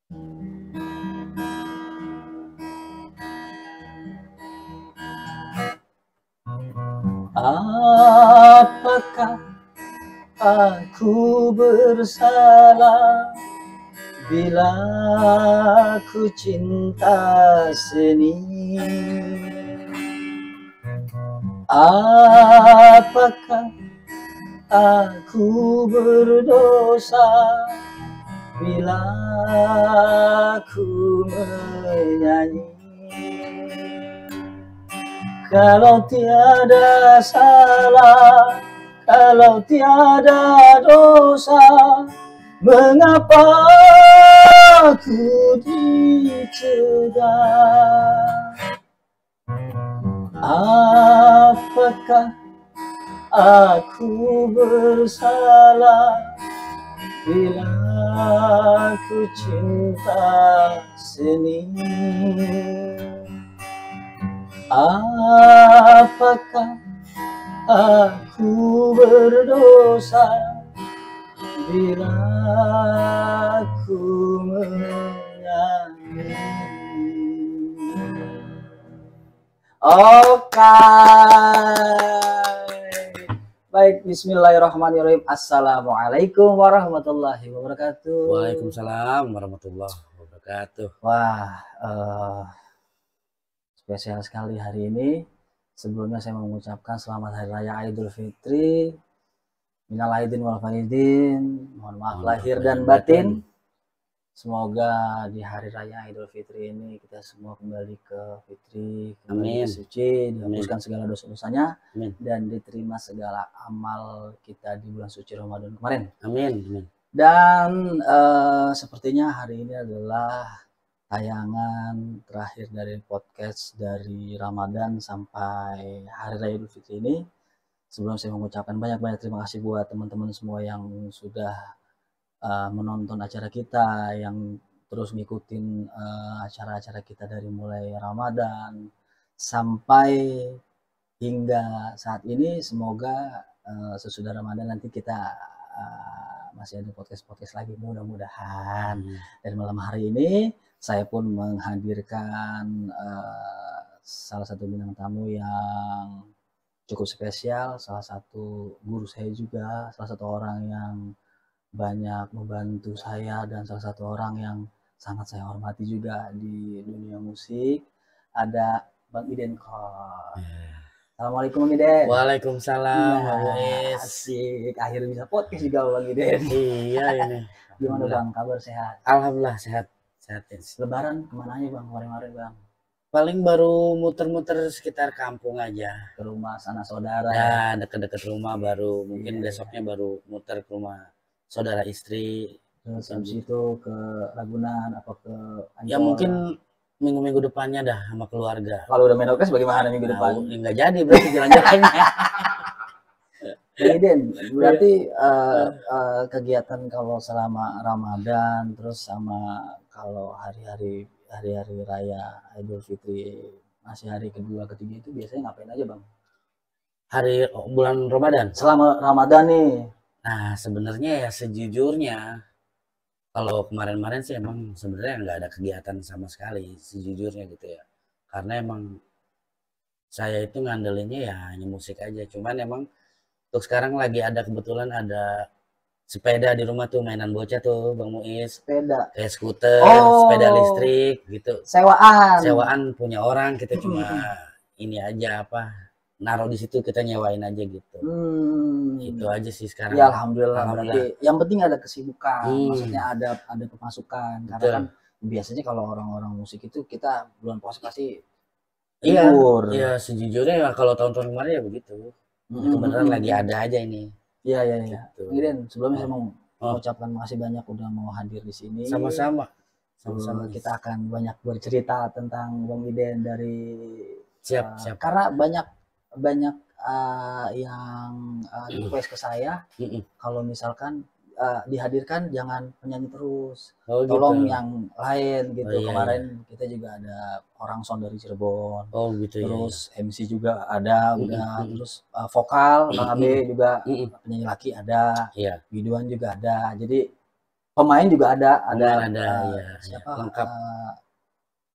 Apakah aku bersalah bila ku cinta seni? Apakah aku berdosa bila ku menyanyi? Kalau tiada salah, kalau tiada dosa, mengapa aku dicegah? Apakah aku bersalah bila aku cinta seni? Apakah aku berdosa bila aku menyanyi? Oke. Baik, bismillahirrahmanirrahim. Assalamualaikum warahmatullahi wabarakatuh. Waalaikumsalam warahmatullahi wabarakatuh. Wah, spesial sekali hari ini. Sebelumnya saya mengucapkan selamat Hari Raya Idul Fitri. Minal aidin wal faizin. Mohon maaf lahir dan batin. Semoga di Hari Raya Idul Fitri ini kita semua kembali ke fitri, kembali ke suci, dihapuskan segala dosa-dosanya, dan diterima segala amal kita di bulan suci Ramadan kemarin. Amin. Dan sepertinya hari ini adalah tayangan terakhir dari podcast dari Ramadan sampai Hari Raya Idul Fitri ini. Sebelum saya mengucapkan banyak-banyak terima kasih buat teman-teman semua yang sudah menonton acara kita, yang terus ngikutin acara-acara kita dari mulai Ramadan sampai hingga saat ini. Semoga sesudah Ramadan nanti kita masih ada podcast-podcast lagi mudah-mudahan. Dan malam hari ini saya pun menghadirkan salah satu bintang tamu yang cukup spesial, salah satu guru saya juga, salah satu orang yang banyak membantu saya, dan salah satu orang yang sangat saya hormati juga di dunia musik. Ada Bang Iden Kor. Assalamualaikum Bang Iden. Waalaikumsalam. Asik, akhirnya bisa podcast juga Bang Iden. Iya ini. Gimana Bang, kabar sehat? Alhamdulillah sehat. Lebaran kemana aja Bang kemarin Bang? Paling baru muter-muter sekitar kampung aja. Ke rumah sanak saudara. Ya, deket-deket rumah baru. Mungkin besoknya baru muter ke rumah saudara istri. Terus habis itu ke Ragunan apa ke Ancol? Ya mungkin minggu-minggu depannya dah sama keluarga. Kalau udah main orkes bagaimana minggu depan? Nggak jadi berarti jalan-jalannya. Den, berarti kegiatan kalau selama Ramadan, terus sama kalau hari-hari raya Idul Fitri, masih hari kedua ketiga itu biasanya ngapain aja Bang? Hari bulan Ramadan? Selama Ramadan nih. Nah sebenarnya ya sejujurnya kalau kemarin-kemarin sih emang sebenarnya nggak ada kegiatan sama sekali sejujurnya gitu ya, karena emang saya itu ngandelinnya ya hanya musik aja. Cuman emang untuk sekarang lagi ada kebetulan ada sepeda di rumah tuh, mainan bocah tuh Bang Muiz. Sepeda? Kayak skuter, sepeda listrik gitu. Sewaan punya orang, kita cuma ini aja apa, naruh di situ, kita nyewain aja gitu. Itu aja sih sekarang. Ya Alhamdulillah. Berarti yang penting ada kesibukan, maksudnya ada pemasukan. Karena kan biasanya kalau orang-orang musik itu kita bulan puasa pasti libur. Iya sejujurnya ya kalau tahun-tahun kemarin ya begitu. Itu beneran lagi ada aja ini. Iya. Gitu. Iden, sebelumnya saya mau mengucapkan makasih banyak udah mau hadir di sini. Sama-sama. Kita akan banyak bercerita tentang Bang Iden dari siap. Karena banyak yang request ke saya, kalau misalkan dihadirkan jangan penyanyi terus, tolong gitu. Yang lain gitu. Kemarin kita juga ada orang sound dari Cirebon, terus MC juga ada, udah terus vokal Bang Abe juga, penyanyi laki ada, videoan juga ada. Jadi Pemain juga ada Pemain ada, ya, siapa? lengkap.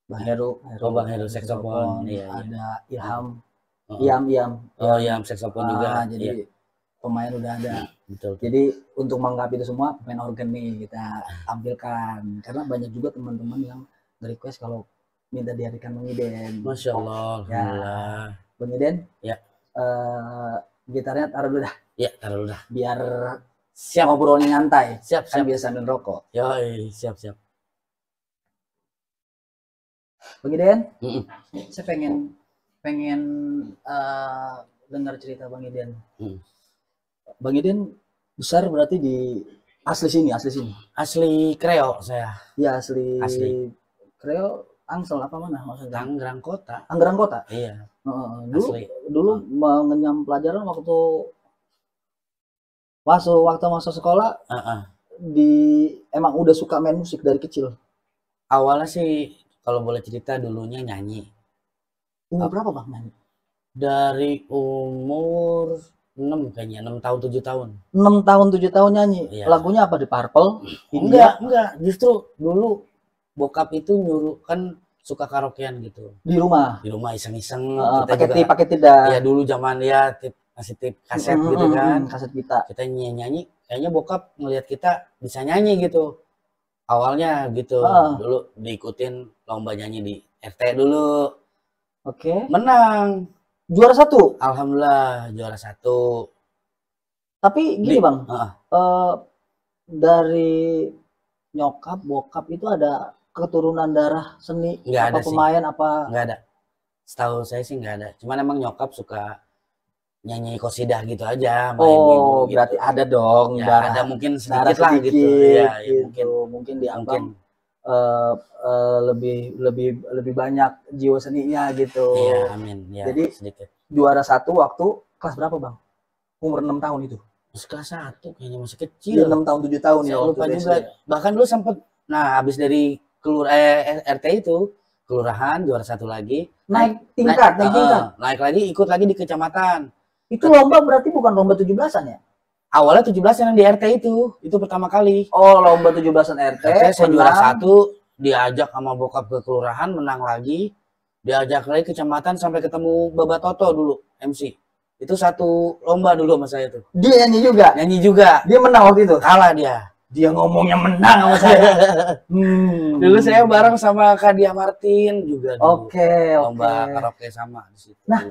Bang Heru, Bang Heru saksofon, iya, ada Ilham, oh, Iam saksofon juga. Jadi pemain udah ada. Betul. Jadi untuk melengkapi itu semua pemain organ nih kita tampilkan karena banyak juga teman-teman yang request kalau minta dihadirkan Bang Iden. Masya Allah, alhamdulillah. Bang Iden, ya. Gitarnya taruh dulu dah. Ya, taruh dulu dah. Biar siap ngobrolnya nyantai. Siap. Kan biasa sambil rokok. Yoi, siap. Bang Iden, saya pengen dengar cerita Bang Iden. Bang Iden besar berarti di asli sini. Asli Kreo saya. Ya asli. Kreo Angsel apa mana maksudnya? Tangerang Kota. Tangerang Kota. Iya. Dulu mengenyam pelajaran waktu masa sekolah. Emang udah suka main musik dari kecil. Awalnya sih kalau boleh cerita dulunya nyanyi. Umur berapa Bang nyanyi? Dari umur 6 kayaknya, 6 tahun 7 tahun. 6 tahun 7 tahun nyanyi. Iya. Lagunya apa di Purple? Enggak. Justru dulu bokap itu nyuruh, kan suka karaokean gitu. Di rumah iseng-iseng. Pakai tidak. Ya dulu zaman ya masih tip kaset gitu kan. Kaset pita. Kita nyanyi, kayaknya bokap ngelihat kita bisa nyanyi gitu. Awalnya gitu. Dulu diikutin lomba nyanyi di RT dulu. Oke. Menang. Juara 1. Alhamdulillah juara 1. Tapi gini Bang, dari nyokap bokap itu ada keturunan darah seni? Nggak apa ada pemain sih. Apa? Nggak ada. Setahu saya sih nggak ada. Cuman emang nyokap suka nyanyi qosidah gitu aja. Oh, berarti gitu. Ada dong. Ya, ada mungkin sedikit lah gitu. Ya, mungkin di Abang lebih banyak jiwa seninya gitu. Iya, amin. Ya, jadi sedikit. Juara 1 waktu kelas berapa Bang? Umur 6 tahun itu. Kelas 1 kayaknya masih kecil. 6 tahun 7 tahun ya. Lupa juga. Bahkan dulu sempet, habis dari RT itu kelurahan juara 1 lagi. Naik tingkat. Naik lagi, ikut lagi di kecamatan. Itu lomba berarti bukan lomba 17-an ya? Awalnya 17-an yang di RT itu pertama kali. Oh, lomba 17-an RT. Saya juara 1, diajak sama bokap ke kelurahan, menang lagi. Diajak lagi kecamatan sampai ketemu Baba Toto dulu, MC. Itu 1 lomba dulu sama saya tuh. Dia nyanyi juga? Nyanyi juga. Dia menang waktu itu? Kalah dia. Dia ngomongnya menang sama saya. Dulu saya bareng sama Kak Dia Martin juga dulu. Oke. Lomba karaoke sama di situ. Nah,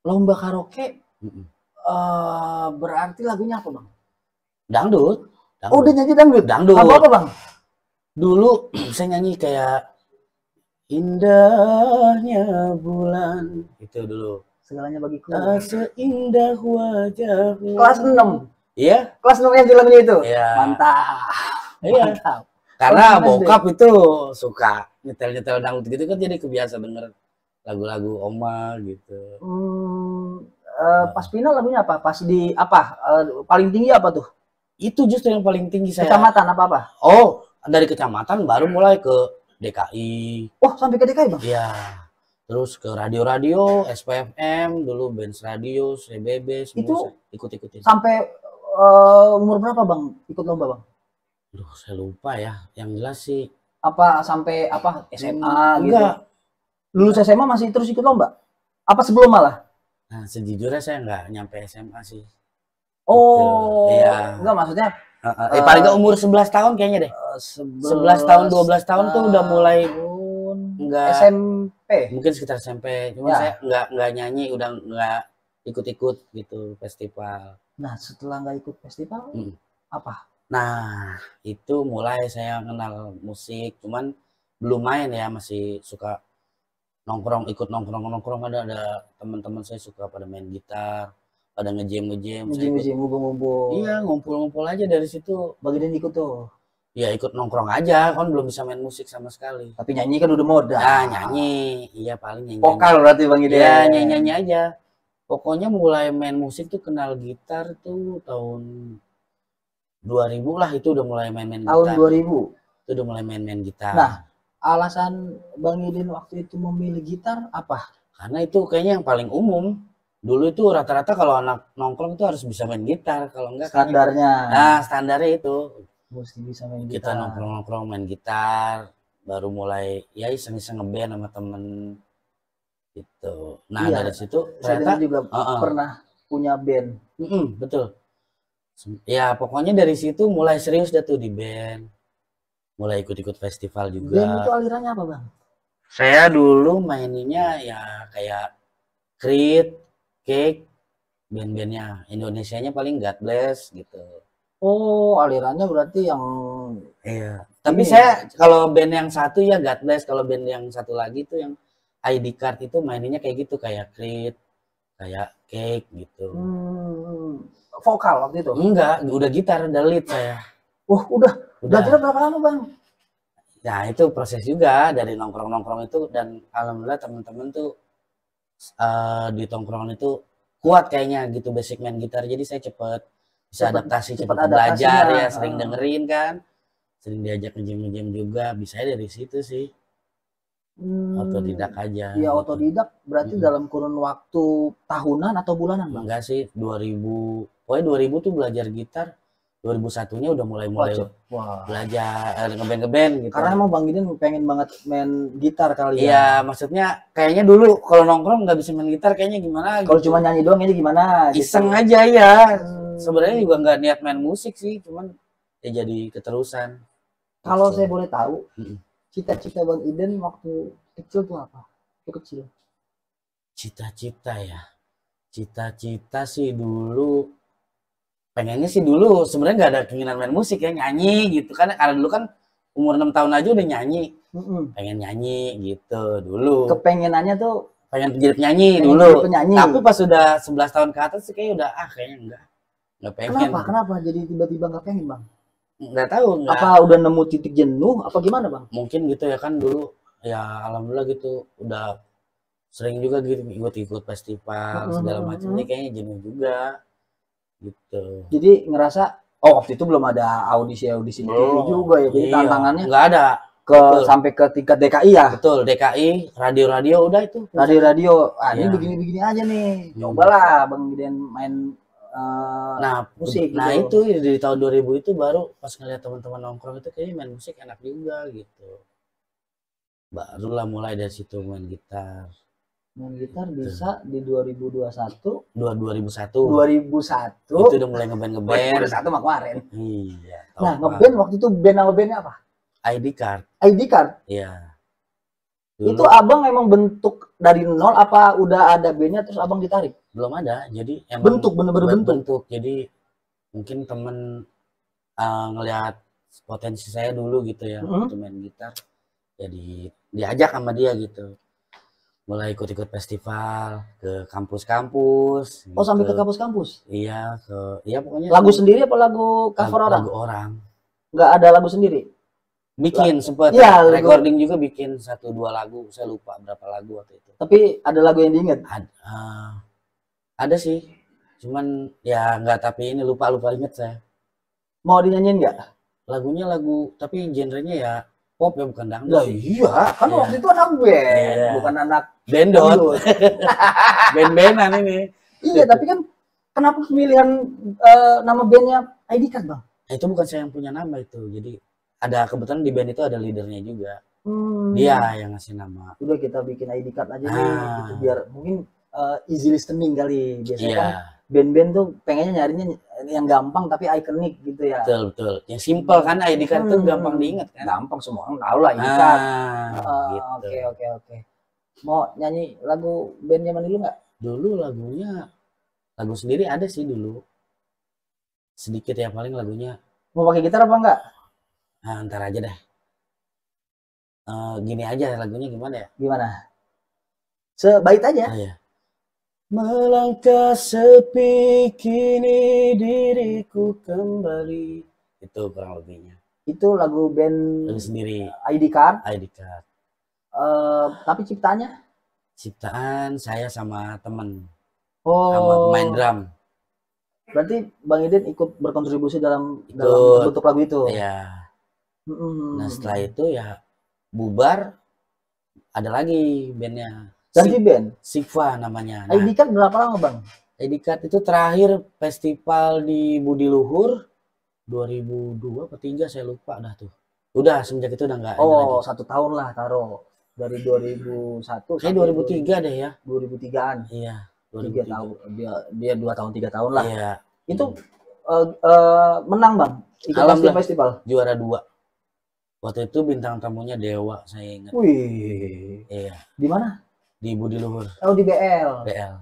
lomba karaoke berarti lagunya apa Bang? Dangdut. Oh, udah nyanyi dangdut? Dangdut. Apa Bang? Dulu saya nyanyi kayak indahnya bulan. Itu dulu. Segalanya bagiku. Seindah wajahmu. Kelas 6. Iya. Kelas 6 yang lagunya itu. Iya. Mantap. Iya. Mantap. Karena bokap itu suka nyetel dangdut gitu kan, jadi kebiasa denger lagu-lagu oma gitu. Pas final lagunya apa? Pas di apa? Paling tinggi apa tuh? Itu justru yang paling tinggi saya. Kecamatan apa? Oh, dari kecamatan baru mulai ke DKI. Oh, sampai ke DKI Bang? Iya. Terus ke radio-radio, SPFM, dulu Benz Radio, CBB, semua itu ikut-ikutin. Sampai umur berapa Bang ikut lomba Bang? Duh, saya lupa ya. Yang jelas sih. Apa sampai apa? SMA gitu? Enggak. Lulus SMA masih terus ikut lomba? Apa sebelum malah? Nah, sejujurnya saya nggak nyampe SMA sih. Oh, gitu. Iya. Enggak maksudnya. Paling nggak umur 11 tahun kayaknya deh. 11 tahun, 12 tahun tuh udah mulai nggak SMP. Mungkin sekitar SMP. Cuma saya nggak nyanyi, udah nggak ikut-ikut gitu festival. Nah, setelah nggak ikut festival, apa? Nah, itu mulai saya kenal musik, cuman belum main ya, masih suka nongkrong, ikut nongkrong ada teman-teman saya suka pada main gitar, pada ngejam, ngumpul-ngumpul. Iya, ngumpul-ngumpul aja dari situ. Bagian ikut tuh. Ya ikut nongkrong aja, kan belum bisa main musik sama sekali. Tapi nyanyi kan udah modal. Nah, nyanyi, iya paling nyanyi. Vokal berarti Bang Ide. Iya, nyanyi aja. Pokoknya mulai main musik tuh kenal gitar tuh tahun 2000 lah, itu udah mulai main gitar. Tahun 2000? Itu udah mulai main gitar. Nah, alasan Bang Idin waktu itu memilih gitar apa? Karena itu kayaknya yang paling umum. Dulu itu rata-rata kalau anak nongkrong itu harus bisa main gitar, kalau enggak standarnya. Nah, standarnya itu. Mesti bisa main Kita gitar. nongkrong-nongkrong main gitar, baru mulai ya iseng-iseng ngeband sama temen gitu. Nah Iya, dari situ saya dengar ternyata, juga pernah punya band. betul. Ya pokoknya dari situ mulai serius dah tuh di band, mulai ikut-ikut festival Band itu juga. alirannya apa, Bang? Saya dulu maininnya ya kayak Creed, Cake, band-bandnya Indonesianya paling God Bless gitu. Oh, alirannya berarti yang Iya. Tapi ini. saya kalau band yang satu ya God Bless, kalau band yang satu lagi tuh yang ID Card itu maininnya kayak gitu, kayak Creed, kayak Cake gitu. Vokal waktu itu. Enggak, udah gitar, udah lead saya. Udah. Udah. Belajar berapa lama, Bang? Nah itu proses juga dari nongkrong-nongkrong itu, dan alhamdulillah teman-teman tuh di tongkrongan itu kuat kayaknya gitu basic main gitar, jadi saya cepet bisa adaptasi, cepet belajar ya, sering dengerin kan, sering diajak ngejam-ngejam juga, bisa dari situ sih. Otodidak aja Iya, gitu. otodidak berarti dalam kurun waktu tahunan atau bulanan, Bang? Enggak sih, 2000, pokoknya 2000 tuh belajar gitar, 2001-nya udah mulai belajar ngeband gitu. Karena emang Bang Giden pengen banget main gitar kali ya. Iya, maksudnya kayaknya dulu kalau nongkrong nggak bisa main gitar kayaknya gimana Kalau gitu. cuma nyanyi doang ini gimana? Iseng aja ya. Sebenarnya juga nggak niat main musik sih, cuman ya jadi keterusan. Kalau saya boleh tahu, cita-cita Bang Iden waktu kecil tuh apa? Waktu kecil. Cita-cita ya. Cita-cita sih dulu, pengennya sih dulu sebenarnya nggak ada keinginan main musik ya, nyanyi gitu kan, karena dulu kan umur 6 tahun aja udah nyanyi. Pengen nyanyi gitu dulu. Kepengenannya tuh pengen jadi penyanyi dulu. Penyanyi. Tapi pas sudah 11 tahun ke atas sih kayaknya udah kayaknya enggak pengen. Kenapa jadi tiba-tiba nggak pengen, Bang? Nggak tahu, enggak. Apa udah nemu titik jenuh apa gimana, Bang? Mungkin gitu ya, kan dulu ya alhamdulillah gitu udah sering juga gitu ikut festival segala macamnya, kayaknya jenuh juga gitu. Jadi ngerasa waktu itu belum ada audisi juga ya, jadi tantangannya nggak ada sampai ke tingkat DKI ya. Betul, DKI, radio udah itu. Radio ini begini-begini aja nih, cobalah Bang Giden main musik. Nah itu di tahun 2000 itu baru pas ngeliat teman-teman nongkrong itu kayaknya main musik enak juga gitu. Barulah mulai dari situ main gitar. Main gitar bisa di 2021. 2001. Itu udah mulai ngeband. 2021 mah kemarin. Iya. Nah, ngeband waktu itu nama bandnya apa? ID Card. ID Card? Iya. Itu abang emang bentuk dari nol apa udah ada bandnya terus abang ditarik? Belum ada, jadi emang bener-bener bentuk. Jadi mungkin temen ngelihat potensi saya dulu gitu ya, untuk main gitar, jadi diajak sama dia gitu, mulai ikut-ikut festival ke kampus-kampus. Gitu. Sampai ke kampus-kampus? Iya, pokoknya. Lagu sendiri apa lagu cover orang? Lagu orang. Nggak ada lagu sendiri? Bikin sempet recording juga, bikin 1-2 lagu, saya lupa berapa lagu waktu itu. Tapi ada lagu yang diinget? Ada sih, cuman ya nggak, tapi ini lupa inget saya. Mau dinyanyiin nggak? Lagunya tapi genrenya ya pop ya, bukan dangdut. Lah iya, kan waktu itu anak band, bukan anak bendot. Band-bandan ini. Iya, tapi kan kenapa pemilihan nama bandnya ID Card, Bang? Itu bukan saya yang punya nama itu, jadi ada kebetulan di band itu ada leadernya juga. Dia yang ngasih nama. Udah kita bikin ID Card aja nih, gitu, biar mungkin easy listening kali. Biasanya kan band-band tuh pengennya nyarinya yang gampang tapi ikonik gitu ya. Betul. Yang simple kan, ID Card tuh gampang diingat kan. Gampang, semua orang tahu lah ID Card. Gitu. Oke. Mau nyanyi lagu band zaman dulu nggak? Dulu lagu sendiri ada sih dulu. Sedikit ya paling lagunya. Mau pakai gitar apa enggak? Nah, ntar aja deh. Gini aja lagunya, gimana ya? Gimana? Sebait aja. Iya. Melangkah sepi kini diriku kembali. Itu kurang lebihnya. Itu lagu band sendiri. ID Card. Tapi ciptaannya? Ciptaan saya sama temen. Sama main drum. Berarti Bang Iden ikut berkontribusi dalam bentuk lagu itu? Iya. Nah setelah itu ya bubar, ada lagi bandnya. Ganti band? Sigva namanya. ID Card berapa lama, Bang? ID Card itu terakhir festival di Budi Luhur 2002 atau 3 saya lupa dah tuh. Udah semenjak itu udah nggak ini lagi. Oh, 1 tahun lah taruh. Dari 2001 Kayak sampai 2003 deh ya. 2003-an. Iya, 3 2003. tahun. Dia 2 tahun 3 tahun lah. Iya. Itu menang Bang. Ikut Alhamdulillah festival. juara 2. Waktu itu bintang tamunya Dewa, saya ingat. Wih. Iya, Di mana? di Budi Luhur, Oh, di BL. BL.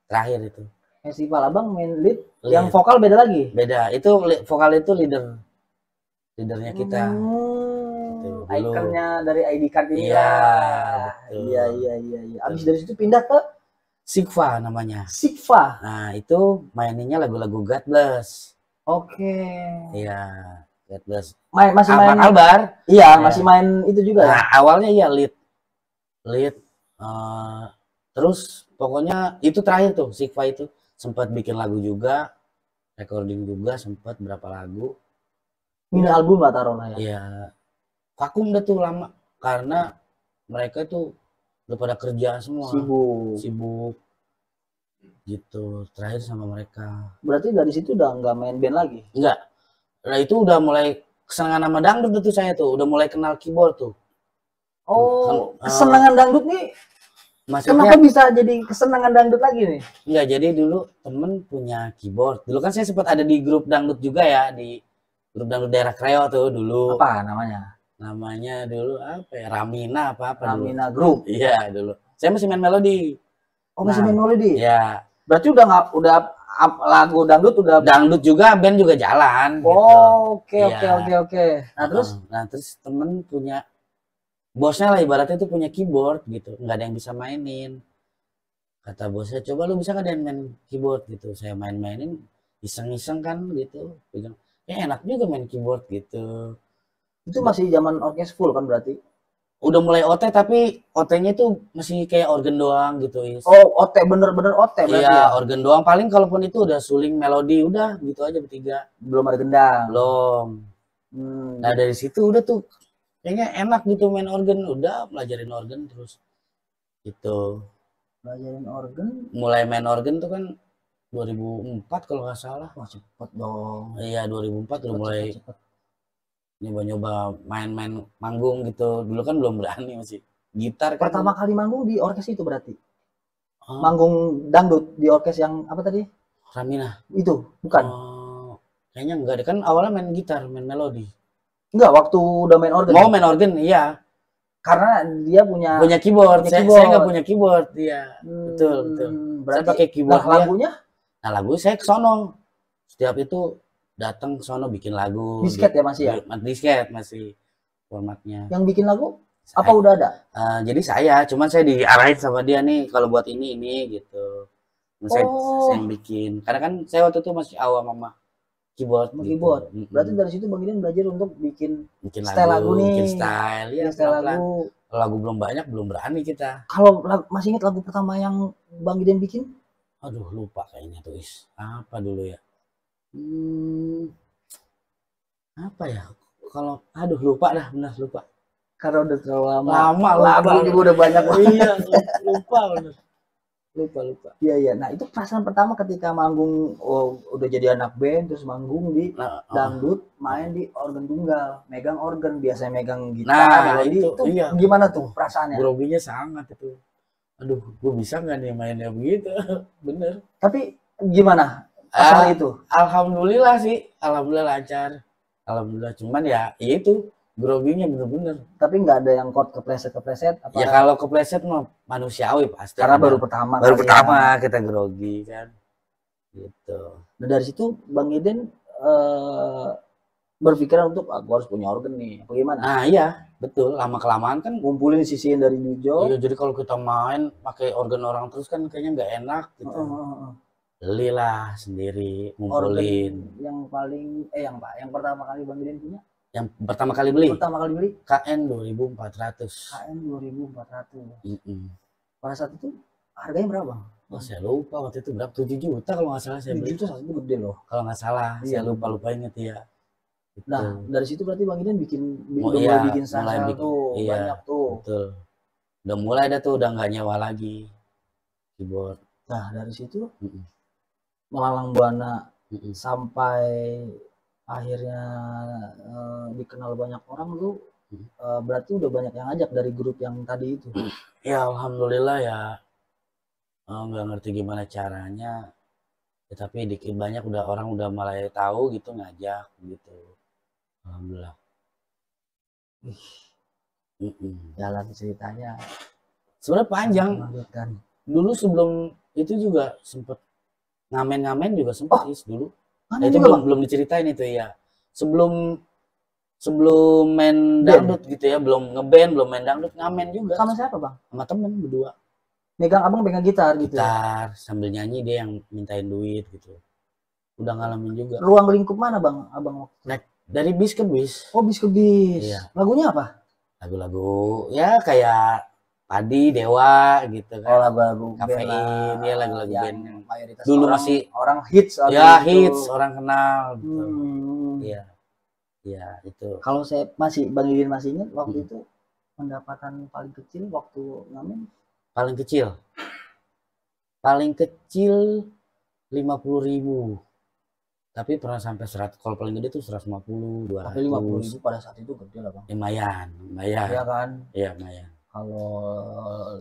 Terakhir itu. Festival Abang main lead. Yang vokal beda lagi. Beda. Itu vokal itu leadernya kita. Gitu, dulu. Ikonnya dari ID card ini Iya, lah. betul. Iya. Abis dari situ pindah ke Sigva namanya. Sigva. Nah, itu maininnya lagu-lagu God Bless. Oke. Iya, God Bless. Masih main Albar. Iya, masih main itu juga nah, ya. awalnya ya lead. Terus pokoknya itu terakhir tuh Sigva itu sempat bikin lagu juga, recording juga sempat berapa lagu. Mini album lah taruh lah ya. Iya. Vakum dah tuh lama karena mereka tuh udah pada kerja semua. Sibuk. Gitu. Terakhir sama mereka. Berarti dari situ udah nggak main band lagi? Enggak. Nah itu udah mulai kesenangan sama dangdut tuh saya tuh. Udah mulai kenal keyboard tuh. Oh, kesenangan dangdut nih. Maksudnya, kenapa bisa jadi kesenangan dangdut lagi nih? Enggak, jadi dulu temen punya keyboard. Dulu kan saya sempat ada di grup dangdut juga ya, di grup dangdut daerah Kreo tuh dulu. Apa namanya? Namanya dulu apa ya? Ramina apa Ramina dulu. Group. Iya, dulu. Saya masih main melodi. Oh, masih main melodi? Iya. Berarti udah lagu dangdut udah. Dangdut juga, band juga jalan. Oh, gitu. Oke. Nah, terus temen punya bosnya lah ibaratnya itu punya keyboard gitu, nggak ada yang bisa mainin. Kata bosnya, coba lu bisa nggak main keyboard gitu. Saya mainin iseng-iseng kan gitu. Ya enak juga main keyboard gitu. Itu masih zaman orkes full kan berarti? Udah mulai OT tapi OT-nya tuh masih kayak organ doang gitu. Oh, OT bener-bener OT berarti. Iya, ya? Organ doang. Paling kalaupun itu udah suling melodi udah gitu aja bertiga. Belum ada gendang. Belum. Nah dari situ udah tuh kayaknya enak gitu main organ, udah pelajarin organ terus gitu. Pelajarin organ, mulai main organ tuh kan 2004 kalau nggak salah. Wah, cepet dong. Iya, 2004 udah mulai nyoba-nyoba main-main manggung gitu. Dulu kan belum berani, masih gitar kan. Pertama kali manggung di orkes itu berarti? Manggung dangdut di orkes yang apa tadi? Ramina. Itu, bukan? Kayaknya enggak deh, kan awalnya main gitar, main melodi. Enggak, waktu udah main organ? Mau main organ, iya. Karena dia punya keyboard. Saya nggak punya keyboard, iya. Betul. Berarti saya pakai keyboard. Nah, lagunya? Nah, lagu saya ke sono. Setiap itu datang ke sono bikin lagu. Disket ya masih ya? Disket masih formatnya. Yang bikin lagu apa udah ada? Jadi cuman saya diarahin sama dia nih kalau buat ini gitu. Saya yang bikin. Karena kan saya waktu itu masih awam sama keyboard. Berarti dari situ Bang Idan belajar untuk bikin style lagu nih. Bikin style, ya. Style lagu. Kalau lagu belum banyak, belum berani kita. Kalau masih ingat lagu pertama yang Bang Idan bikin? Aduh, lupa kayaknya tuh, apa dulu ya? Apa ya? Kalau lupa dah, benar lupa. Karena udah terlalu lama. Lagu juga udah banyak. Iya, lupa benar. Lupa. Iya. Nah, itu perasaan pertama ketika manggung, udah jadi anak band terus manggung di dangdut, main di organ tunggal, megang organ, biasanya megang gitar, melodi itu iya. Gimana tuh perasaannya? Groginya sangat itu. Aduh, gue bisa nggak nih mainnya begitu? Bener. Tapi gimana asal itu? Alhamdulillah sih, alhamdulillah lancar. Alhamdulillah, cuman ya itu groginya bener-bener. Tapi nggak ada yang chord kepleset. Ya kalau kepleset mah manusiawi pasti. Karena baru pertama kita grogi kan. Gitu. Nah dari situ Bang Idan berpikiran untuk aku harus punya organ nih. Bagaimana? Nah iya, betul. Lama kelamaan kan ngumpulin sisiin dari Nijo. Iya, jadi kalau kita main pakai organ orang terus kan kayaknya nggak enak gitu. Belilah sendiri, ngumpulin. Organ yang paling yang pertama kali Bang Idan punya? Yang pertama kali beli? KN 2400. KN 2400. Pada saat itu harganya berapa Bang? Oh, saya lupa waktu itu berapa, 7 juta kalau nggak salah saya beli. 7 juta itu gede loh. Kalau nggak salah, saya lupa inget ya. Gitu. Nah, dari situ berarti Bang Idan mulai bikin sasal tuh, banyak tuh. Betul. Udah mulai dah tuh, udah nggak nyewa lagi keyboard. Nah, dari situ Melalang Buana sampai akhirnya dikenal banyak orang tuh, berarti udah banyak yang ngajak dari grup yang tadi itu? Ya alhamdulillah ya, nggak ngerti gimana caranya, ya tapi dikit banyak udah orang udah mulai tahu gitu ngajak gitu. Alhamdulillah. Jalan ceritanya Sebenarnya panjang. mengagumkan. Dulu sebelum itu juga sempet ngamen juga sempet Oh, dulu. ngamen Itu juga, Bang? belum diceritain itu ya. Sebelum main Band? dangdut gitu ya, belum ngeband, belum main dangdut, ngamen juga Sama siapa, Bang? sama temen berdua. Abang pegang gitar gitu ya? Gitar sambil nyanyi, dia yang mintain duit gitu. Udah ngalamin juga. Ruang lingkup mana, Bang, Abang? Naik dari bis ke bis. Oh, bis ke bis. Iya. Lagunya apa? Lagu-lagu ya kayak Padi, Dewa gitu kan. Oh, lagu-lagu Kafein, ya lagu-lagu yang band yang mayoritas dulu orang, masih orang hits ya gitu. hits, orang kenal gitu. Iya. Iya, itu. Kalau saya Bang Idin masih ingat waktu itu pendapatan paling kecil waktu ngamen? Paling kecil 50.000, tapi pernah sampai 100. Kalau paling gede tuh 150, 200. Tapi 50.000 pada saat itu gede lah, Bang. Lumayan. Iya kan? Iya, lumayan. Kalau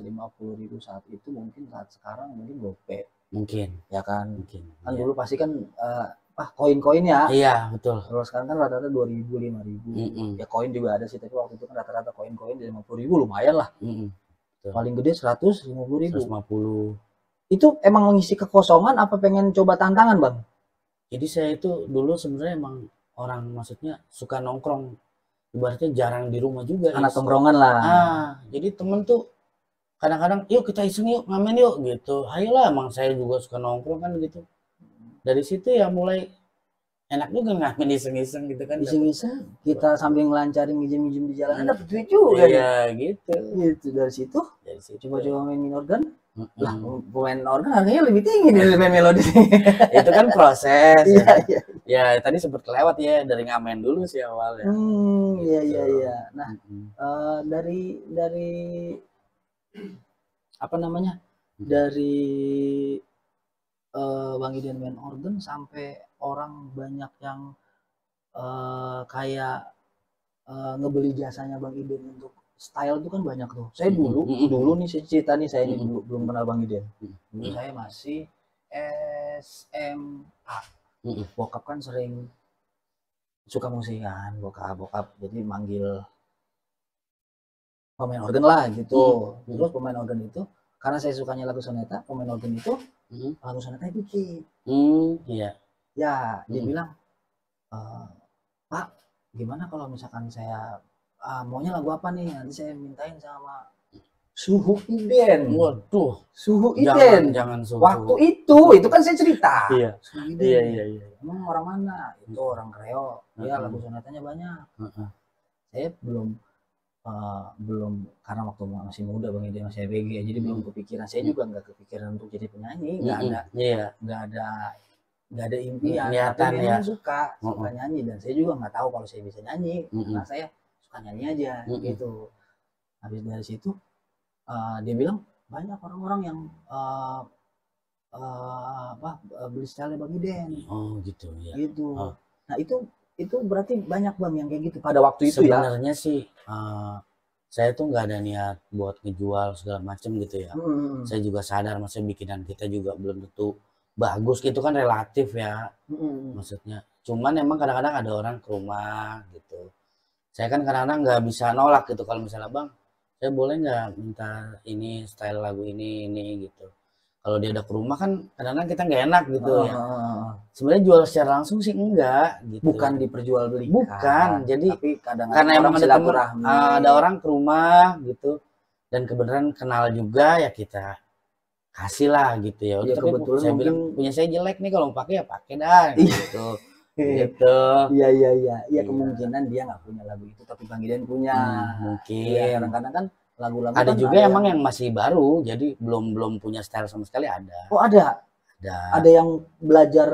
50.000 saat itu, mungkin saat sekarang mungkin gope. Mungkin. Ya kan? Mungkin. Kan iya. dulu pasti kan koin-koin ya. Iya, betul. Kalau sekarang kan rata-rata 2.000, 5.000. Ya koin juga ada sih, tapi waktu itu kan rata-rata koin-koin di 50.000 lumayan lah. Paling gede 150.000. 150. Itu emang mengisi kekosongan apa pengen coba tantangan, Bang? Jadi saya itu dulu sebenarnya emang orang, maksudnya suka nongkrong, ibaratnya jarang di rumah juga. Anak tongkrongan lah. Jadi temen tuh kadang-kadang yuk kita iseng yuk ngamen yuk gitu. Ayolah, emang saya juga suka nongkrong kan gitu. Dari situ ya mulai enak juga ngamen iseng-iseng gitu kan. Iseng-iseng kita sambil ngelancarin minjem-minjem di jalan dapat duit juga. Iya gitu. Gitu dari situ coba-coba main organ. Lah, pemain organ harganya lebih tinggi dari main melodi. Itu kan proses. Iya. Ya tadi sempat kelewat ya, dari ngamen dulu sih awalnya. Iya. Nah, dari apa namanya? Dari Bang Idin main organ sampai orang banyak yang kayak ngebeli jasanya Bang Idin untuk style itu kan banyak tuh. Saya dulu nih cerita nih, saya ini dulu belum kenal Bang Idin. Dulu saya masih SMA. Bokap kan sering suka musik kan, bokap jadi manggil pemain organ lah gitu. Terus pemain organ itu karena saya sukanya lagu soneta, pemain organ itu lagu soneta bikin. Iya. Ya, dia bilang, Pak, gimana kalau misalkan saya maunya lagu apa nih? Nanti saya mintain sama Suhu Iden. Waduh, Suhu Iden. Jangan Suhu. Waktu itu kan saya cerita. Iya. Suhu Iden. Iya. Emang orang mana? Itu orang Kreo. Ya lagu sonetanya banyak. Saya belum karena waktu masih muda Bang Iden, masih ABG, jadi belum kepikiran. Saya juga nggak kepikiran untuk jadi penyanyi, nggak ada impian. Tapi memang suka nyanyi, dan saya juga nggak tahu kalau saya bisa nyanyi, karena saya suka nyanyi aja gitu. Habis dari situ dia bilang banyak orang-orang yang beli style Bang Iden. Oh gitu ya. Gitu. Nah itu berarti banyak Bang yang kayak gitu pada waktu itu. Sebenarnya sih saya tuh nggak ada niat buat ngejual segala macem gitu ya. Saya juga sadar maksudnya bikinan kita juga belum tentu bagus gitu kan, relatif ya. Maksudnya cuman emang kadang-kadang ada orang ke rumah gitu. Saya kan kadang-kadang nggak bisa nolak gitu, kalau misalnya Bang saya boleh nggak minta ini style lagu ini gitu. Kalau dia udah ke rumah kan kadang-kadang kita nggak enak gitu ya. Sebenarnya jual secara langsung sih enggak gitu. Bukan diperjualbelikan. Bukan. Jadi tapi karena emang ada orang ke rumah gitu dan kebenaran kenal juga, ya kita kasih lah gitu ya. Ya, tapi kebetulan saya bilang punya saya jelek nih, kalau mau pakai ya pakai dah gitu. Gitu. Iya, kemungkinan dia nggak punya lagu itu tapi Bang Iden punya. Mungkin. Ya, kadang-kadang kan lagu-lagu ada kan juga emang yang masih baru, jadi belum punya style sama sekali ada. Oh ada yang belajar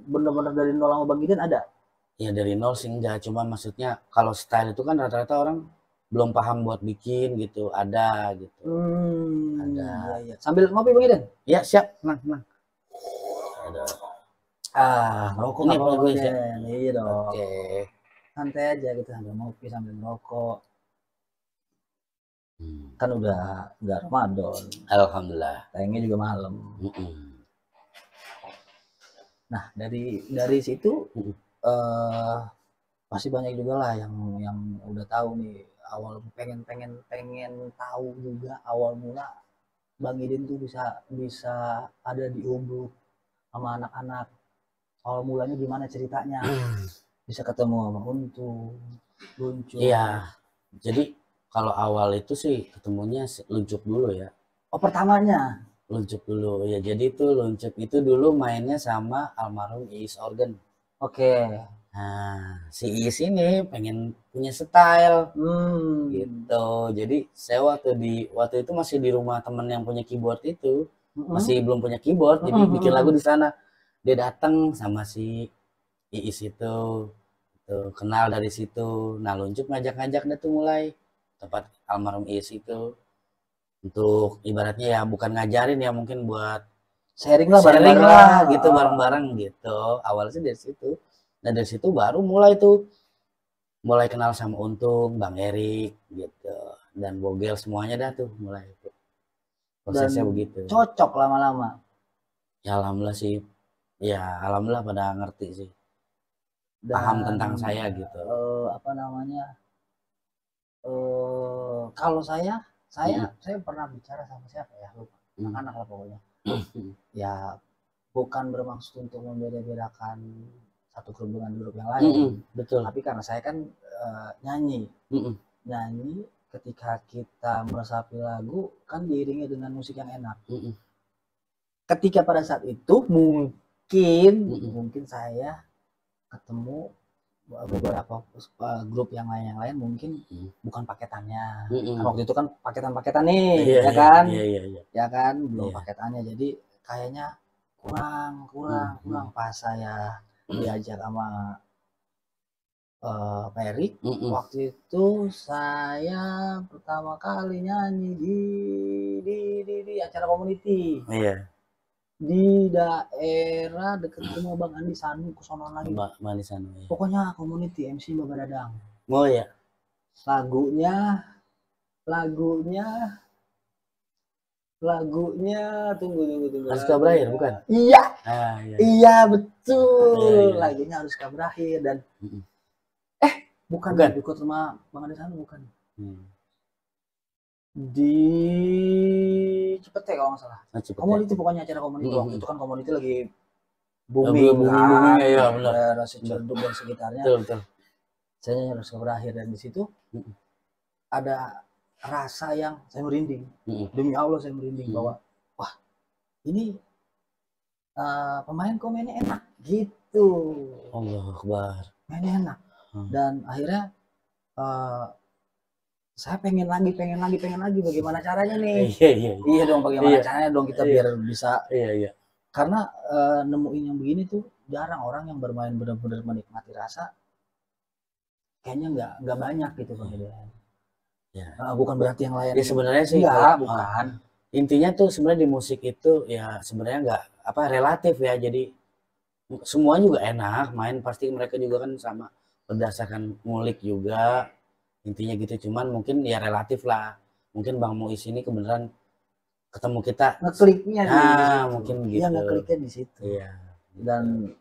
benar-benar dari nol sama Bang Iden ada? Ya dari nol sih enggak, cuma maksudnya kalau style itu kan rata-rata orang belum paham buat bikin gitu, ada gitu. Ada. Iya. Sambil ngopi Bang Iden? Ya siap, tenang. Ada. Ngerokok Ini nggak apa-apa punya Bang gue ya. Den. Iya dong. Oke. Santai aja gitu sambil ngopi sambil ngerokok. Hmm. Kan udah nggak Ramadan. Alhamdulillah. Tayangnya juga malam. Nah dari situ pasti banyak juga lah yang udah tahu nih awal pengen tahu juga awal mula Bang Idin tuh bisa ada di Ubud sama anak-anak. Awal mulanya gimana ceritanya? Bisa ketemu sama Untung, Luncur. Iya. Jadi kalau awal itu sih ketemunya Luncup dulu ya. Oh pertamanya? Luncup dulu ya. Jadi tuh Luncup itu dulu mainnya sama almarhum Iis Organ. Oke. Nah, si Iis ini pengen punya style gitu. Jadi saya waktu itu masih di rumah temen yang punya keyboard itu, masih belum punya keyboard, jadi bikin lagu di sana. Dia datang sama si Iis itu, tuh kenal dari situ. Nah, Luncup ngajak-ngajak dia tuh mulai tempat almarhum Iis itu untuk ibaratnya ya bukan ngajarin ya mungkin buat sharing lah gitu bareng-bareng gitu. Awalnya sih dari situ. Nah dari situ baru mulai kenal sama Untung, Bang Erik gitu, dan Bogel semuanya dah tuh mulai itu. Prosesnya begitu. Cocok lama-lama. Ya alhamdulillah sih. Ya alhamdulillah pada ngerti sih. Paham tentang saya gitu. Apa namanya? Kalau saya pernah bicara sama siapa ya, lupa. Anak-anak lah pokoknya. Ya bukan bermaksud untuk membeda-bedakan satu grup dengan grup yang lain. Betul. Tapi karena saya kan nyanyi. Nyanyi ketika kita meresapi lagu kan diiringi dengan musik yang enak. Ketika pada saat itu mungkin saya ketemu beberapa grup yang lain mungkin bukan paketannya. Kan waktu itu kan paketan nih, ya kan? Ya kan, belum paketannya. Jadi kayaknya kurang pas saya diajak sama Pak Erik. Waktu itu saya pertama kali nyanyi di acara community. Di daerah dekat rumah Bang Andi Sanu, ke sono lagi. Bang Andi Sanu. Ya. Pokoknya community MC Bapak Dadang. Oh ya. Lagunya tunggu. Harus berakhir bukan? Iya. Iya betul. Lagunya harus berakhir dan bukan ikut rumah Bang Andi Sanu bukan. Di Cipete kalau nggak salah. Community pokoknya acara community waktu itu kan community lagi booming kan. Ya benar. Daerah Ciledug dan sekitarnya. Betul. Saya harus berakhir dan di situ ada rasa yang saya merinding. Demi Allah saya merinding bahwa wah ini pemain kok mainnya enak gitu. Allahu Akbar. Mainnya enak. Dan akhirnya saya pengen lagi bagaimana caranya nih. Iya dong bagaimana caranya dong kita biar bisa. Karena nemuin yang begini tuh jarang orang yang bermain benar-benar menikmati rasa. Kayaknya nggak banyak gitu Bang Idin. Bukan berarti yang lain. Ya sebenarnya sih bukan. Intinya tuh sebenarnya di musik itu ya sebenarnya nggak relatif ya. Jadi semua juga enak main, pasti mereka juga kan sama berdasarkan ngulik juga. Intinya gitu, cuman mungkin ya relatif lah. Mungkin Bang Muiz ini kebenaran ketemu kita ngekliknya mungkin gitu. Ngekliknya di situ. Dan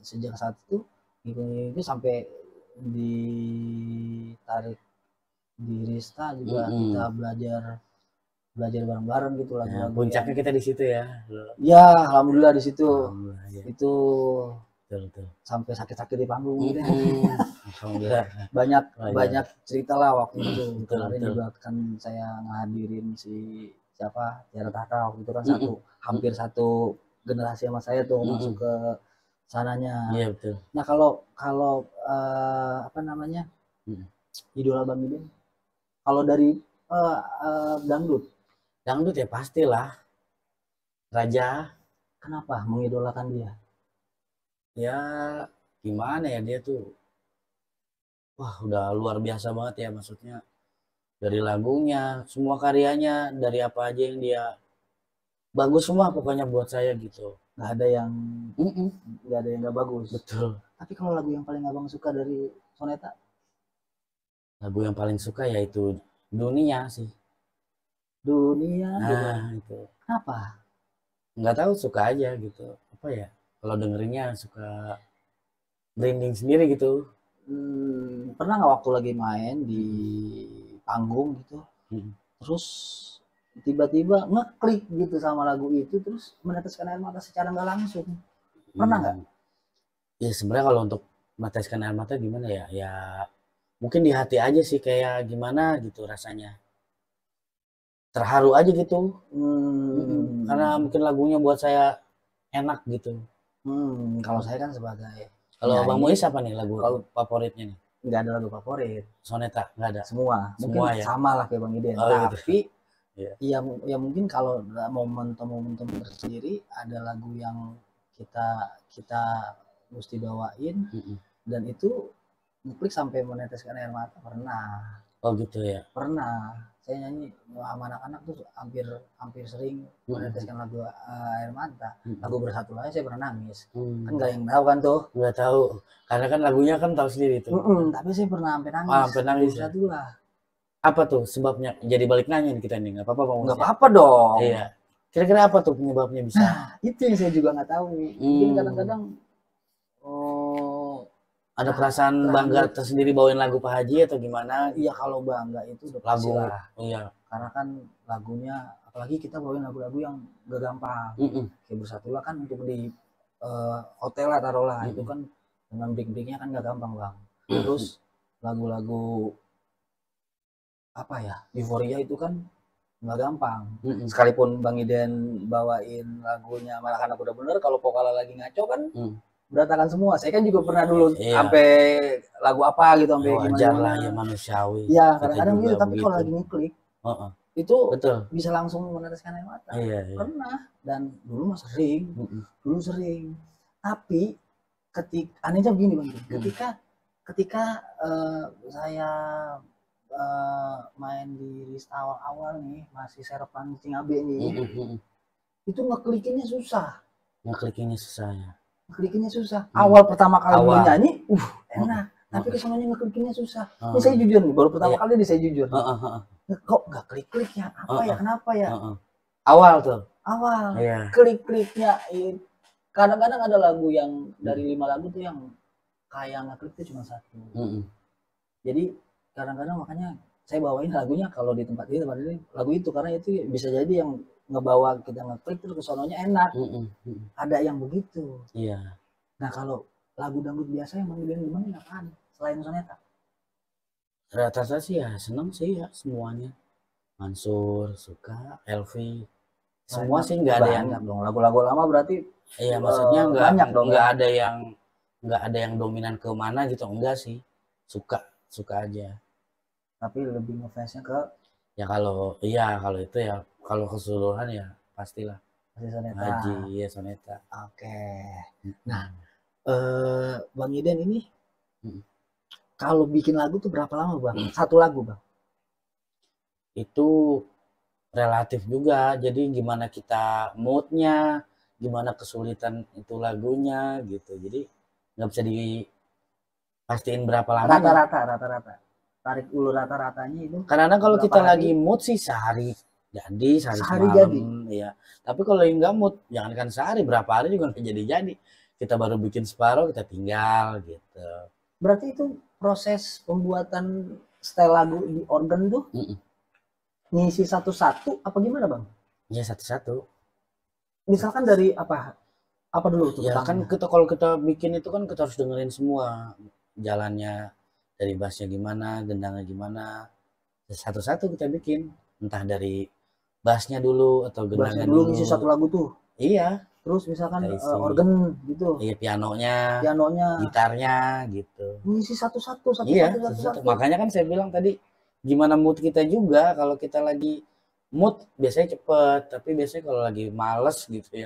sejak saat itu itu sampai ditarik di Rista juga kita belajar bareng-bareng gitu lagu. Puncaknya kita di situ ya. Ya alhamdulillah di situ. Itu betul. Sampai sakit-sakit di panggung gitu. banyak cerita lah waktu itu. Kemarin juga kan saya ngadirin si siapa Tiara Tahta waktu itu kan hampir satu generasi sama saya tuh masuk ke sananya. Iya betul. Nah kalau apa namanya idola Bang Idin, kalau dari dangdut ya pastilah Raja. Kenapa mengidolakan dia? Ya gimana ya, dia tuh wah udah luar biasa banget ya, maksudnya dari lagunya, semua karyanya, dari apa aja yang dia bagus semua pokoknya buat saya gitu. nggak ada yang Mm-mm. nggak ada yang nggak bagus. Betul. Tapi kalau lagu yang paling abang suka dari Soneta? Lagu yang paling suka yaitu Dunia sih. Dunia. Nah itu Kenapa? nggak tahu, suka aja gitu, apa ya, kalau dengerinnya suka merinding sendiri gitu. Pernah nggak waktu lagi main di panggung gitu, Mm-mm. terus tiba-tiba ngeklik gitu sama lagu itu, terus meneteskan air mata secara nggak langsung? Pernah nggak? Ya sebenarnya kalau untuk meneteskan air mata gimana ya, ya mungkin di hati aja sih, kayak gimana gitu rasanya, terharu aja gitu. Karena mungkin lagunya buat saya enak gitu. Kalau saya kan sebagai Kalau Bang penyanyi, Muis apa nih lagu kalau favoritnya nih? nggak ada lagu favorit, Soneta nggak ada? semua mungkin Semua ya? sama lah kayak Bang Iden, Oh gitu. tapi Iya. ya mungkin kalau momentum tersendiri ada lagu yang kita kita mesti bawain, dan itu ngeklik sampai meneteskan air mata. Pernah. Oh gitu ya. Pernah. Saya nyanyi sama anak-anak tuh hampir sering meneteskan lagu air mata. Lagu Bersatu aja saya pernah nangis. Kan nggak yang tahu kan tuh. Nggak tahu. Karena kan lagunya kan tahu sendiri tuh. Tapi saya pernah sampai nangis. Sampai nangis ya? Bersatu lah. Apa tuh sebabnya? Jadi balik nanya nih kita nih. Nggak apa-apa Bang. Nggak apa-apa dong. Iya. Kira-kira apa tuh penyebabnya bisa? Nah, itu yang saya juga nggak tahu. Mungkin kadang-kadang ada perasaan bangga tersendiri bawain lagu Pak Haji atau gimana? Iya, kalau bangga itu udah lagu lah. Iya. Karena kan lagunya, apalagi kita bawain lagu-lagu yang gak gampang. Kayak Bersatulah kan untuk di hotel lah taruhlah, itu kan dengan break-breaknya kan gak gampang Bang. Terus lagu-lagu apa ya, Euforia itu kan nggak gampang. Sekalipun Bang Iden bawain lagunya Malah Kan Aku Udah Bener, kalau vokalnya lagi ngaco kan berantakan semua. Saya kan juga pernah dulu sampai lagu apa gitu, sampai wajar lah ya, manusiawi. Ya kadang-kadang gitu, tapi kalau lagi ngeklik itu betul, bisa langsung meneteskan air mata. Pernah, dan dulu mah sering, tapi anehnya begini Bang, ketika saya main di list awal-awal nih, masih Serpan Cingabe nih, itu ngeklikinnya susah ya. Ngeklikinnya susah. Awal pertama kali nyanyi, enak. Tapi kesannya ngeklikinnya susah. Ini saya jujur nih, baru pertama kali nih saya jujur. Kok nggak klik-klik ya? Apa ya? Kenapa ya? Awal tuh. Awal. Klik-kliknya. Kadang-kadang ada lagu yang dari 5 lagu tuh yang kayak ngeklik tuh cuma 1. Jadi kadang-kadang makanya saya bawain lagunya kalau di tempat ini lagu itu, karena itu bisa jadi yang ngebawa kita ngeklik terus kesononya enak. Ada yang begitu. Iya. Nah kalau lagu dangdut biasa yang Bang Iden gimana apaan selain Soneta? Rata-rata sih ya seneng sih ya semuanya. Mansur suka, Elvi, semua sih nggak ada yang dong. Lagu-lagu lama berarti? Iya, maksudnya nggak ada yang dominan ke mana gitu, enggak sih, suka aja. Tapi lebih ngefansnya ke ya kalau itu ya, kalau keseluruhan ya pastilah Soneta. Haji ya, Soneta. Oke. Nah, Bang Iden ini kalau bikin lagu tuh berapa lama Bang? Satu lagu Bang? Itu relatif juga, jadi gimana kita moodnya, gimana kesulitan itu lagunya gitu, jadi nggak bisa dipastiin berapa lama. Rata-rata tarik ulur rata-ratanya itu. Karena kalau kita lagi mood sih sehari sehari jadi ya, tapi kalau yang nggak mood jangankan sehari, berapa hari juga nggak jadi, kita baru bikin separuh kita tinggal gitu. Berarti itu proses pembuatan style lagu di organ tuh ngisi satu-satu apa gimana Bang? Ya satu-satu. Misalkan dari apa dulu tuh? Ya kan kalau kita bikin itu kan kita harus dengerin semua jalannya, dari bassnya gimana, gendangnya gimana, satu-satu kita bikin, entah dari bassnya dulu atau gendangnya dulu. Ngisi satu lagu tuh? Iya. Terus misalkan organ gitu? Iya, pianonya, gitarnya gitu. Ngisi satu-satu. Iya, makanya kan saya bilang tadi, gimana mood kita juga. Kalau kita lagi mood biasanya cepet, tapi biasanya kalau lagi males gitu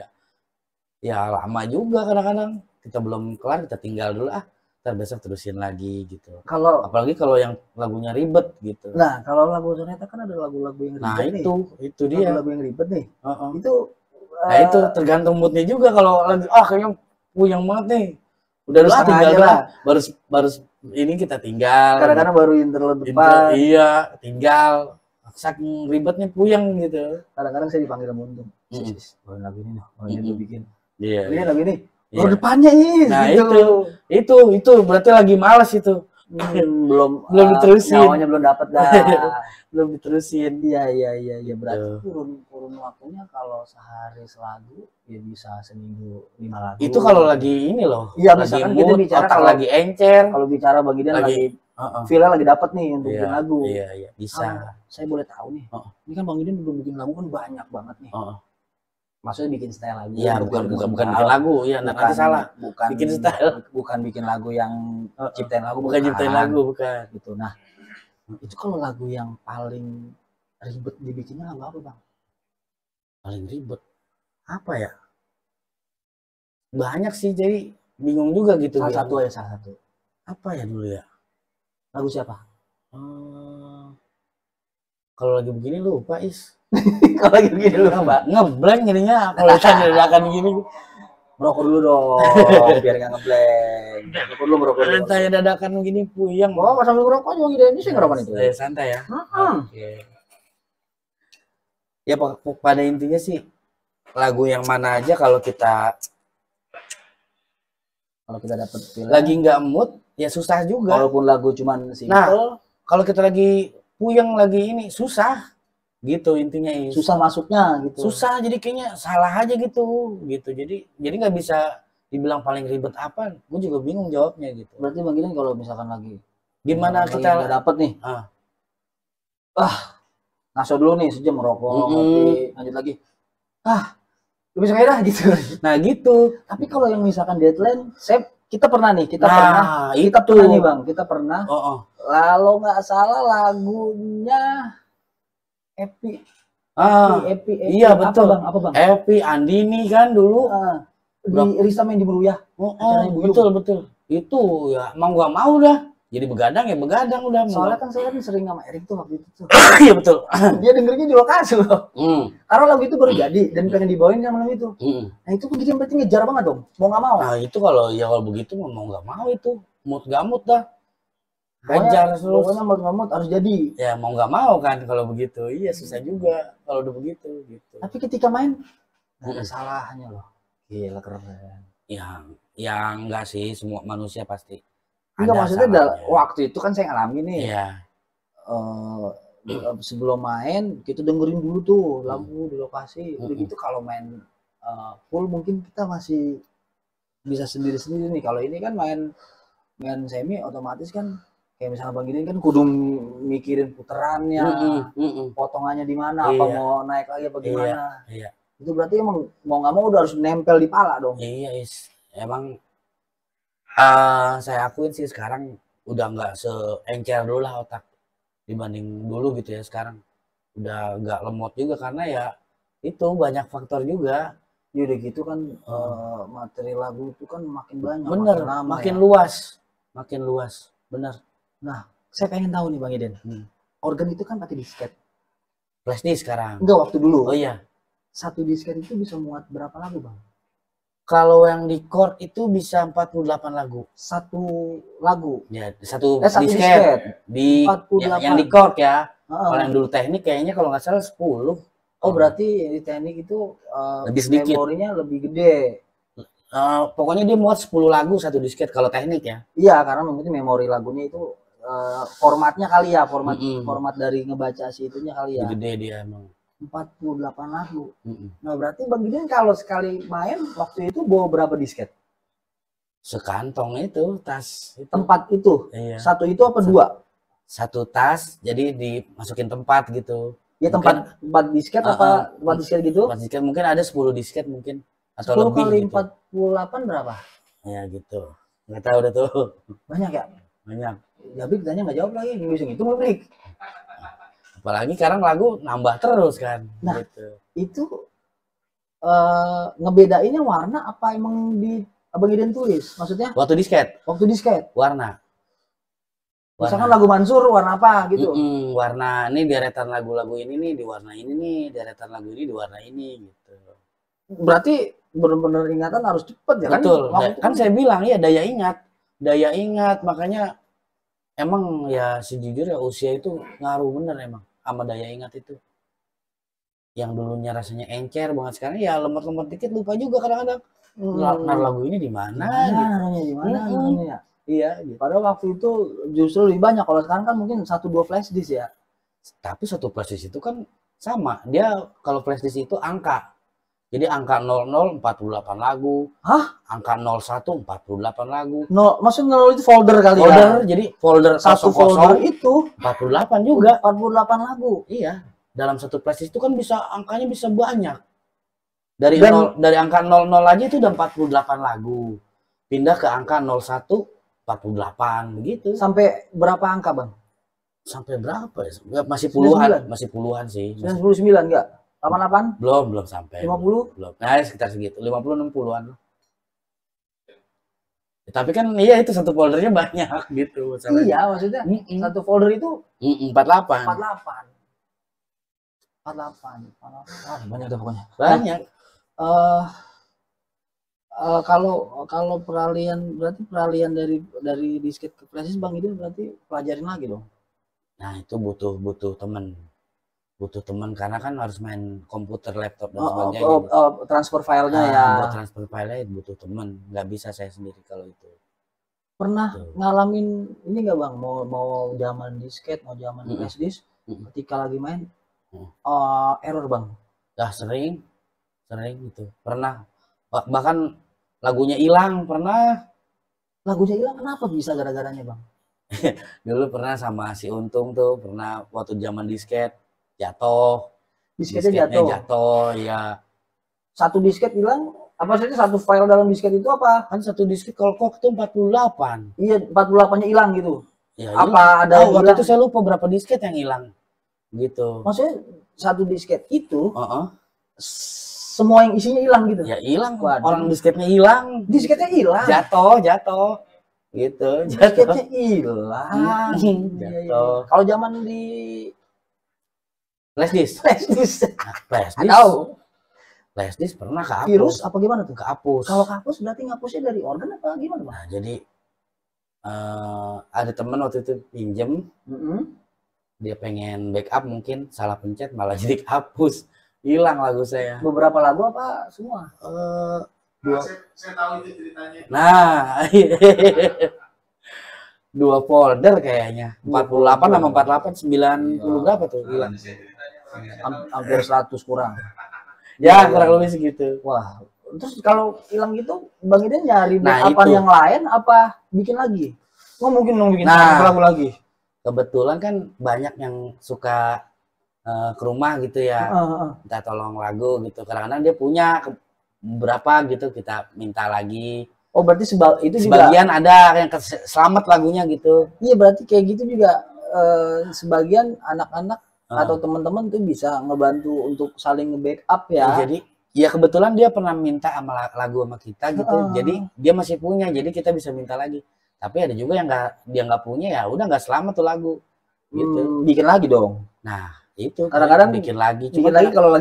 ya lama juga kadang-kadang. Kita belum kelar kita tinggal dulu, ntar besok terusin lagi gitu. Apalagi kalau yang lagunya ribet gitu. Nah kalau lagu Soneta kan ada lagu-lagu yang ribet. Nah itu dia lagu yang ribet nih. Itu Nah itu tergantung moodnya juga. Kalau lagi kayaknya puyeng banget nih, udah lah setengah tinggal aja lah. lah. Baru ini kita tinggal. Kadang-kadang baru interlude depan. Iya, tinggal. Saking ribetnya puyeng gitu. Kadang-kadang saya dipanggil sama Untung. Mm-mm. Bawain lagu ini, bawain lu bikin. Iya. Ini lagu ini. Iya. Depannya ini. Nah gitu. itu berarti lagi malas itu. Belum diterusin. Nyawanya belum dapat dah. Belum diterusin. Iya berarti kurun waktunya kalau sehari selagu ya bisa seminggu 5 lagu. Itu kalau lagi ini loh. Iya, lagi misalkan mood, kita bicara otak kalau lagi encer. Kalau bicara Bang Gideon lagi feel-nya lagi dapat nih untuk bikin lagu. Iya, bisa. Saya boleh tahu nih. Ini kan Bang Gideon udah bikin lagu kan banyak banget nih. Maksudnya bikin style lagu. Iya, bukan bikin lagu. Iya, nanti salah. Bukan bikin style. Bukan bikin lagu yang ciptain lagu. Bukan ciptain lagu, bukan. Gitu. Nah, itu kalau lagu yang paling ribet dibikinnya lagu apa, Bang? Paling ribet apa ya? Banyak sih, jadi bingung juga gitu. Salah satu. Apa ya dulu ya? Lagu siapa? Kalau lagi begini lupa, Is. Kalau lagi begini lupa. Ngeblank jadinya kalau saya dadakan gini. Merokok dulu dong, biar nggak ngeblank. Merokok dulu. Saya dadakan gini puyeng. Pas sambil ngerokok juga gitu, ini sih ngerokok itu. Santai ya. Oke. Ya pada intinya sih lagu yang mana aja kalau kita dapat lagi nggak mood ya susah juga. Walaupun lagu cuman simple. Nah, kalau kita lagi puyeng lagi ini susah gitu intinya. Susah masuknya gitu. Susah, jadi kayaknya salah aja gitu. Jadi nggak bisa dibilang paling ribet apa. Gue juga bingung jawabnya gitu. Berarti Bang Gideon kalau misalkan lagi gimana kita dapat nih. Ngaso dulu nih sejam merokok, ngopi, lanjut lagi. Lebih sengaja dah gitu. Nah gitu. Tapi kalau yang misalkan deadline, kita pernah nih pernah nih Bang, kita pernah. Lalu nggak salah lagunya Epi. Iya betul. Apa bang? Epi Andini kan dulu. Di Risa main di Bulu ya. Betul. Itu ya mau gak mau dah. Jadi begadang udah. Soalnya kan saya kan sering sama Erik tuh waktu itu tuh. Iya betul. Dia dengerinnya di lokasi loh. Karena lagu itu baru jadi dan pengen dibawain kan malam itu. Nah itu begitu berarti ngejar banget dong. Mau nggak mau. Nah itu kalau begitu mau nggak mau itu. Mood gak mood dah. Hajar terus. Pokoknya mau nggak mood harus jadi. Ya mau nggak mau kan kalau begitu. Iya susah juga kalau udah begitu gitu. Tapi ketika main nggak ada salahnya loh. Gila keren. Yang enggak sih, semua manusia pasti. Enggak, maksudnya waktu itu kan saya ngalamin nih. Iya. Sebelum main kita dengerin dulu tuh lagu di lokasi. Udah gitu kalau main full mungkin kita masih bisa sendiri-sendiri nih. Kalau ini kan main semi otomatis kan kayak misalnya Bang Gideon kan kudu mikirin puterannya, potongannya di mana, apa mau naik lagi apa gimana. Iya. Itu berarti emang mau nggak mau udah harus nempel di pala dong. Iya, emang saya akuin sih sekarang udah nggak seencer dulu lah otak dibanding dulu gitu ya. Sekarang udah nggak lemot juga karena ya itu banyak faktor juga. Ya udah gitu kan materi lagu itu kan makin banyak. Bener, makin luas. Bener. Nah, saya pengen tahu nih Bang Gideon. Organ itu kan pakai disket. Flash disk sekarang. Enggak, waktu dulu. Oh iya. Satu disket itu bisa muat berapa lagu, Bang? Kalau yang di chord itu bisa 48 lagu. Satu lagu. Ya, satu disket. Di yang di chord ya. Kalau yang dulu teknik kayaknya kalau nggak salah 10. Oh, berarti di teknik itu lebih sedikit. Memorinya lebih gede. Pokoknya dia muat 10 lagu satu disket kalau teknik ya. Iya, karena mungkin memori lagunya itu formatnya kali ya, format dari ngebaca si itunya kali ya. Gede dia emang. 48 lagu. Nah, berarti Bang Gideon kalau sekali main waktu itu bawa berapa disket? Sekantong itu, tas. Itu. Tempat itu? Iya. Satu itu apa dua? Satu tas, jadi dimasukin tempat gitu. Ya tempat disket apa tempat disket gitu? Tempat disket mungkin ada 10 disket mungkin. Atau 10 lebih kali gitu. 48 berapa? Ya gitu. Nggak tahu udah tuh. Banyak ya? Banyak. Jabrik ditanya nggak jawab lagi, nggak bisa ngitung Brik. Apalagi sekarang lagu nambah terus kan. Nah, gitu. Itu ngebedainnya warna apa emang di Abang Gideon tulis? Maksudnya? Waktu disket. Warna. Misalkan lagu Mansur warna apa gitu? Warna ini deretan lagu-lagu ini nih di warna ini nih, deretan lagu ini di warna ini gitu. Berarti benar-benar ingatan harus cepet ya kan? Betul. Waktu Kan saya bilang ya daya ingat makanya emang ya sejujurnya usia itu ngaruh bener emang sama daya ingat itu. Yang dulunya rasanya encer banget sekarang ya lemot-lemot dikit lupa juga kadang-kadang. Naruh lagu ini di mana gitu. naruhnya di mana naruhnya ya? Iya gitu. Padahal waktu itu justru lebih banyak. Kalau sekarang kan mungkin 1-2 flash disk ya. Tapi satu flash disk itu kan sama. Dia kalau flash disk itu angka. Jadi angka 00 48 lagu. Hah? Angka 01 48 lagu. No, maksudnya 0 itu folder kali Folder, ya? jadi folder Satu 00 folder itu 48 juga. 48 lagu. Iya. Dalam satu flash disk itu kan bisa angkanya bisa banyak. Dari angka 00 aja itu udah 48 lagu. Pindah ke angka 01 48 begitu. Sampai berapa angka, Bang? Sampai berapa ya? Masih puluhan, 99? masih puluhan sih. 99 enggak? 88? Belum sampai. 50? Belum. Nah, sekitar segitu. 50 60-an. Tapi kan iya itu satu foldernya banyak gitu. Iya, maksudnya satu folder itu 48. 48. Banyak dah pokoknya. Banyak. Kalau peralihan berarti peralihan dari disket ke flash disk Bang itu berarti pelajarin lagi dong. Nah, itu butuh teman. Butuh teman karena kan harus main komputer, laptop dan sebagainya. Transfer filenya ya. Buat transfer filenya butuh teman. Nggak bisa saya sendiri kalau itu. Pernah ngalamin ini nggak Bang? Mau zaman disket, mau zaman flash disk, ketika lagi main error Bang? Ya sering itu. Pernah. Bahkan lagunya hilang pernah. Lagunya hilang kenapa bisa gara-garanya Bang? Dulu pernah sama si Untung tuh, pernah waktu zaman disket jatuh. Disketnya jatuh, ya. Satu disket hilang, apa sih satu file dalam disket itu apa? Kan satu disket kalau kok itu 48. Iya, 48-nya hilang gitu. Ya, apa ada waktu itu saya lupa berapa disket yang hilang. Gitu. Maksudnya satu disket itu semua yang isinya hilang gitu. Ya hilang. Orang disketnya hilang. Disketnya hilang. Jatuh. Gitu. Disketnya hilang. Jatuh. Kalau zaman di flash disk. Flash disk. Tahu. Flash disk pernah kehapus. Virus apa gimana tuh? Kehapus. Kalau kehapus berarti ngapusnya dari organ apa gimana Bang? Nah, jadi ada temen waktu itu pinjem. Dia pengen backup mungkin salah pencet malah jadi kehapus. Hilang lagu saya. Beberapa lagu apa semua? Saya tahu itu ceritanya. Nah, 2 folder kayaknya. 48 sama 48 90 berapa tuh hilang? Hampir 100 kurang. Ya, kurang lebih segitu. Wah, terus kalau hilang gitu Bang Iden nyari backupan yang lain apa bikin lagi? Nggak mungkin dong bikin lagu lagi. Kebetulan kan banyak yang suka ke rumah gitu ya, minta tolong lagu gitu. Kadang-kadang dia punya berapa gitu, kita minta lagi. Oh berarti itu sebagian juga ada yang selamat lagunya gitu. Iya berarti kayak gitu juga sebagian anak-anak atau teman-teman tuh bisa ngebantu untuk saling nge-backup ya. Jadi ya kebetulan dia pernah minta sama lagu sama kita gitu. Jadi dia masih punya, jadi kita bisa minta lagi. Tapi ada juga yang dia nggak punya, ya udah nggak selamat tuh lagu. Gitu. Bikin lagi dong. Nah, itu kadang-kadang bikin lagi. Cuma lagi kalau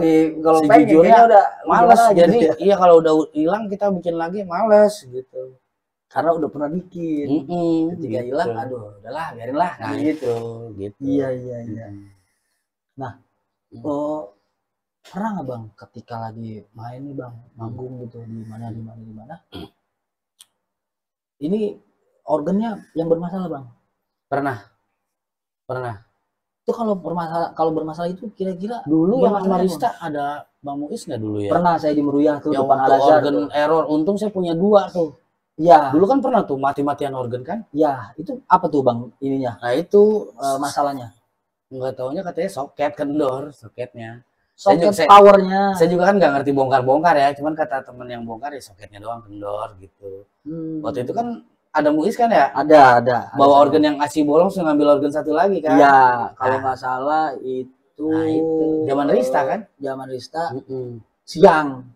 sejujurnya udah malas. Jadi gitu ya. Iya kalau udah hilang kita bikin lagi males gitu. Karena udah pernah bikin. Ketika hilang, aduh, udahlah, biarin lah. Nah, gitu. Iya. Nah, pernah nggak Bang ketika lagi main nih Bang, manggung gitu di mana? Ini organnya yang bermasalah Bang? Pernah. Itu kalau bermasalah itu kira-kira dulu yang Marista ada Bang Muiz nggak dulu ya? Pernah saya di Meruyah tuh yang depan Al-Azhar. Organ error, untung saya punya 2 tuh. Iya. Dulu kan pernah tuh mati-matian organ kan? Iya, itu apa tuh Bang ininya? Nah itu masalahnya. Nggak taunya katanya soket kendor, soketnya. Soket powernya. Saya juga kan nggak ngerti bongkar-bongkar ya, cuman kata temen yang bongkar ya soketnya doang kendor gitu. Waktu itu kan ada Muiz kan ya? Ada. Bawa organ yang asli bolong, saya ngambil organ satu lagi kan? Iya, kalau nggak salah itu. Nah itu, zaman Rista kan? Zaman Rista. Siang.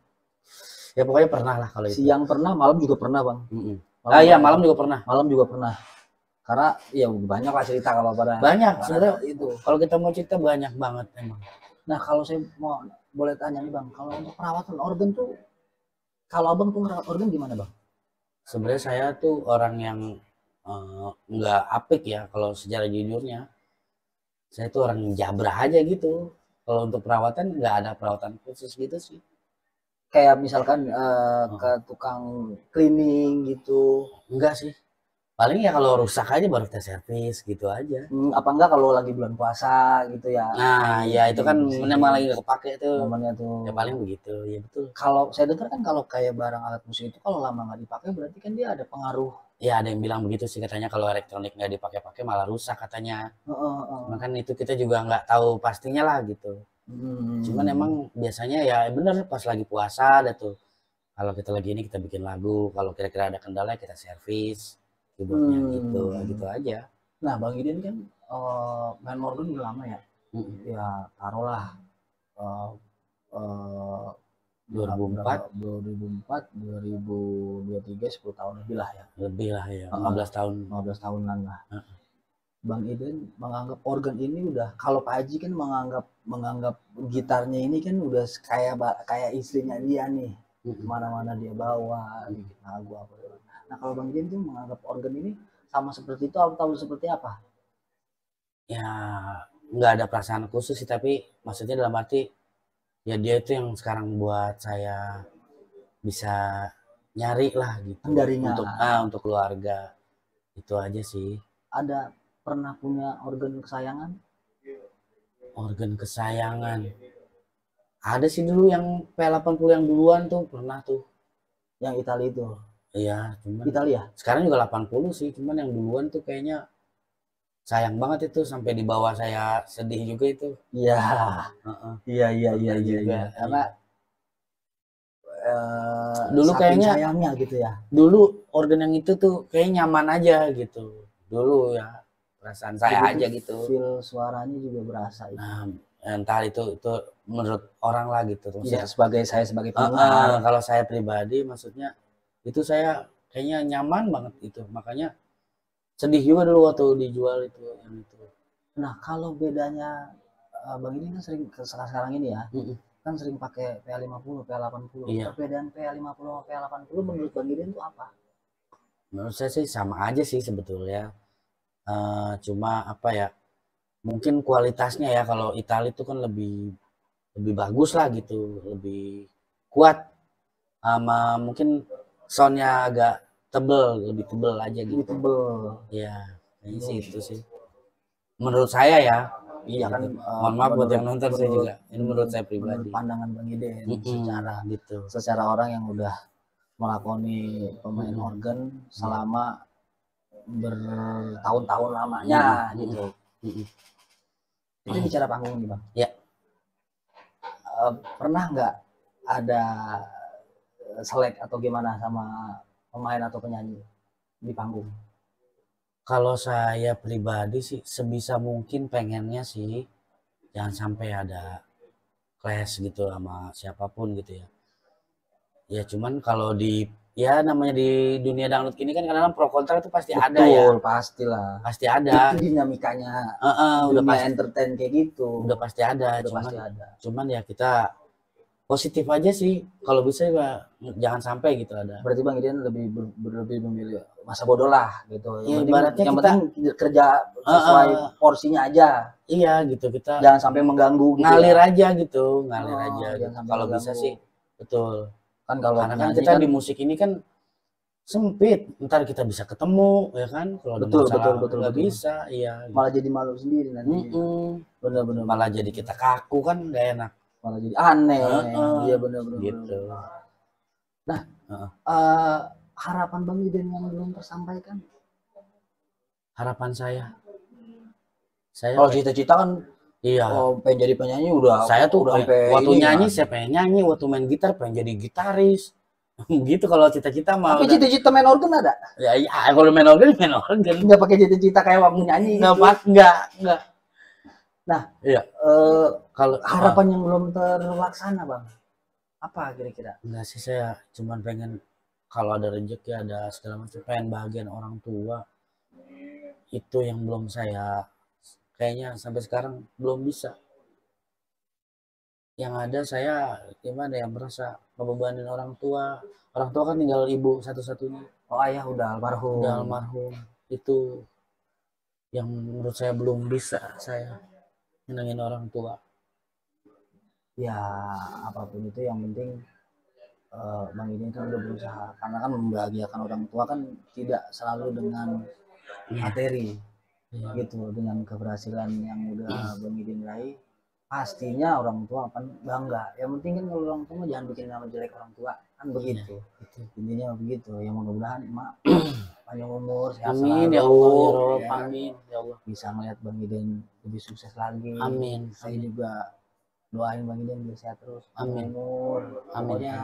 Ya pokoknya pernah lah kalau itu. Siang pernah, malam juga pernah Bang. Iya malam juga pernah. Malam juga pernah. Karena ya banyak lah cerita kalau pada. Banyak sebenarnya itu. Kalau kita mau cerita banyak banget emang. Nah kalau saya mau boleh tanya nih Bang, kalau untuk perawatan organ tuh, kalau Abang tuh merawat organ gimana Bang? Sebenarnya saya tuh orang yang nggak apik ya kalau secara jujurnya. Saya tuh orang jabrah aja gitu. Kalau untuk perawatan nggak ada perawatan khusus gitu sih. Kayak misalkan ke Heeh. tukang cleaning gitu. Enggak sih. Paling ya kalau rusak aja baru kita servis gitu aja. Apa enggak kalau lagi bulan puasa gitu ya, Nah, ya itu kan memang lagi nggak kepake tuh. momennya tuh. Ya paling begitu, ya betul. Kalau saya dengar kan kalau kayak barang alat musik itu kalau lama nggak dipakai berarti kan dia ada pengaruh. Ya ada yang bilang begitu sih katanya kalau elektronik nggak dipakai-pakai malah rusak katanya. Heeh, Cuman heeh. kan itu kita juga nggak tahu pastinya lah gitu. Cuman emang Hmm. biasanya ya bener pas lagi puasa ada tuh. Kalau kita lagi ini kita bikin lagu, kalau kira-kira ada kendala kita servis keyboardnya gitu, gitu Hmm. aja. Nah, Bang Idin kan main organ udah lama ya. Mm-mm. Ya taruhlah eh, eh, berapa 2004 2004 2023 10 tahun lebih lah ya. lebih lah ya, Heeh, 15 tahun. 15 tahunan lah. Heeh. Bang Iden menganggap organ ini udah, kalau Pak Haji kan menganggap menganggap gitarnya ini kan udah kayak kayak istrinya dia nih, Mm-mm. kemana-mana dia bawa Mm. bikin lagu apa. Nah kalau Bang Iden tuh menganggap organ ini sama seperti itu atau seperti apa? Ya nggak ada perasaan khusus sih, tapi maksudnya dalam arti ya dia itu yang sekarang buat saya bisa nyari lah gitu Pendaringan. untuk keluarga itu aja sih. Ada pernah punya organ kesayangan? Organ kesayangan ada sih dulu yang P80 yang duluan tuh pernah tuh. Yang Italia itu? Iya cuman Italia? sekarang juga 80 sih, cuman yang duluan tuh kayaknya sayang banget itu sampai di bawah saya sedih juga itu. Iya, Heeh. iya, iya, iya, Pernah iya, juga, iya. Karena iya. Dulu saking kayaknya sayangnya gitu ya. dulu organ yang itu tuh kayak nyaman aja gitu dulu ya, perasaan saya Jadi aja tuh gitu. feel suaranya juga berasa itu. Nah, entah itu menurut orang lah gitu Iya, maksudnya. saya sebagai pendengar. Kalau saya pribadi maksudnya itu saya kayaknya nyaman banget itu, makanya sedih juga dulu waktu dijual itu yang itu. Nah, kalau bedanya Bang ini kan sering sekarang ini ya, Mm-mm. kan sering pakai PA50, PA80. Iya, Perbedaan PA50 sama PA80 menurut Bang Idin itu apa? menurut saya sih sama aja sih sebetulnya. Cuma apa ya, mungkin kualitasnya ya kalau Italia itu kan lebih lebih bagus lah gitu, lebih kuat, sama mungkin soundnya agak tebel, lebih tebel aja Lebih gitu. tebel. Iya, kayaknya sih itu sih. Menurut saya ya, Iya kan, gitu. Mohon maaf buat yang nonton saya menurut juga. Ini menurut saya menurut pribadi. pandangan Bang Idin secara Gitu. secara orang yang udah melakoni pemain Mm-mm. organ selama bertahun-tahun lamanya gitu. Mm-mm. Kita bicara panggung nih Bang. Ya, Pernah nggak ada selek atau gimana sama pemain atau penyanyi di panggung? kalau saya pribadi sih sebisa mungkin pengennya sih jangan sampai ada clash gitu sama siapapun gitu ya. Ya cuman kalau di ya namanya di dunia dangdut ini kan kadang-kadang pro kontra itu pasti ada ya. Betul, pastilah. Pasti ada. Itu dinamikanya Udah dunia pasti entertain kayak gitu. udah pasti ada. Udah pasti ada. Cuman ya kita positif aja sih. Kalau bisa ya jangan sampai gitu ada. Berarti Bang Idian lebih memilih masa bodoh lah gitu. Ya, ibaratnya yang kita penting kerja sesuai porsinya aja. Iya gitu kita Jangan sampai mengganggu gitu. ngalir aja gitu, ngalir Oh, aja. jangan Gitu. sampai Kalau mengganggu. bisa sih betul. Kan kalau Karena kan penyanyi kita kan di musik ini kan sempit. Ntar kita bisa ketemu ya kan. Kalau ada betul, masalah betul. nggak bisa, iya. Gitu. Malah jadi malu sendiri nanti. Bener-bener. Malah jadi kita kaku kan nggak enak. Malah jadi aneh. Iya bener-bener. Gitu. Nah, harapan Bang Iden yang belum tersampaikan. Harapan saya Kalau cita-cita kan iya. pengen jadi penyanyi udah. Saya tuh udah waktu ini, nyanyi kan. saya pengen nyanyi, waktu main gitar pengen jadi gitaris. Gitu kalau cita-cita mah. Tapi cita-cita main organ ada? Ya, kalau main organ. Nggak pakai cita-cita kayak waktu nyanyi. Nggak. Nah, iya. Kalau harapan yang belum terlaksana Bang, apa kira-kira? Enggak sih, saya cuman pengen kalau ada rezeki ada segala macam, pengen bahagian orang tua. Itu yang belum saya kayaknya sampai sekarang belum bisa. yang ada saya gimana ya, merasa ngebebanin orang tua. Orang tua kan tinggal ibu satu-satunya, Oh ayah udah almarhum. udah almarhum. Itu yang menurut saya belum bisa saya nyenengin orang tua. Ya apapun itu yang penting Bang Idin kan udah berusaha, karena kan membahagiakan orang tua kan tidak selalu dengan materi gitu, dengan keberhasilan yang udah Bang Idin raih pastinya orang tua akan bangga. Yang penting kan kalau orang tua jangan bikin nama jelek orang tua kan begitu. Intinya begitu. Yang mudah-mudahan emak panjang umur, sehat Amin selalu, ya Allah, ya Rob. ya. Amin ya Allah. Bisa melihat Bang Idin lebih sukses lagi. Amin. Saya juga doain Bang Idin biar sehat terus. Amin. Umur. Pokoknya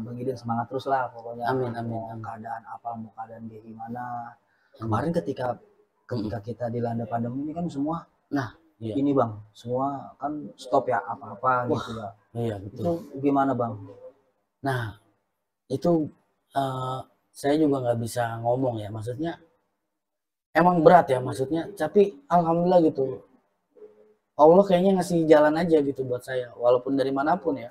Bang Idin semangat terus lah pokoknya. Amin, amin, amin. Keadaan apa, mau keadaan dia gimana. Kemarin ketika kita dilanda pandemi ini kan semua Iya. ini Bang, semua kan stop ya apa-apa gitu ya. Iya betul. Itu gimana Bang? Nah itu saya juga nggak bisa ngomong ya, maksudnya emang berat ya maksudnya, tapi alhamdulillah gitu, Allah kayaknya ngasih jalan aja gitu buat saya, walaupun dari manapun ya.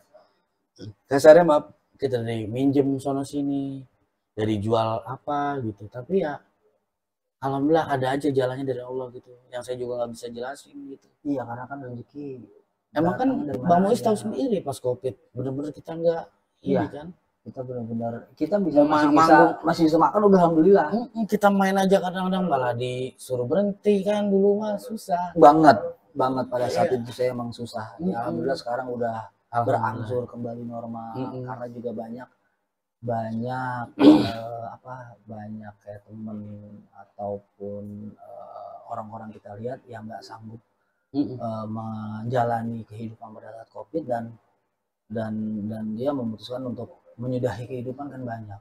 Kasarnya maaf, kita dari minjem sono sini, dari jual apa gitu, tapi ya alhamdulillah ada aja jalannya dari Allah gitu, yang saya juga nggak bisa jelasin gitu. Iya karena kan rezeki. Emang kan Bang Muiz tahu sendiri pas COVID, bener-bener kita nggak ini kan. Kita benar-benar kita masih bisa makan udah alhamdulillah. Kita main aja kadang-kadang malah disuruh berhenti kan, dulu mah susah banget pada saat itu saya emang susah. Ya, alhamdulillah sekarang udah berangsur kembali normal karena juga banyak banyak kayak temen ataupun orang-orang kita lihat yang nggak sanggup menjalani kehidupan pada saat COVID dan dia memutuskan untuk menyudahi kehidupan kan banyak.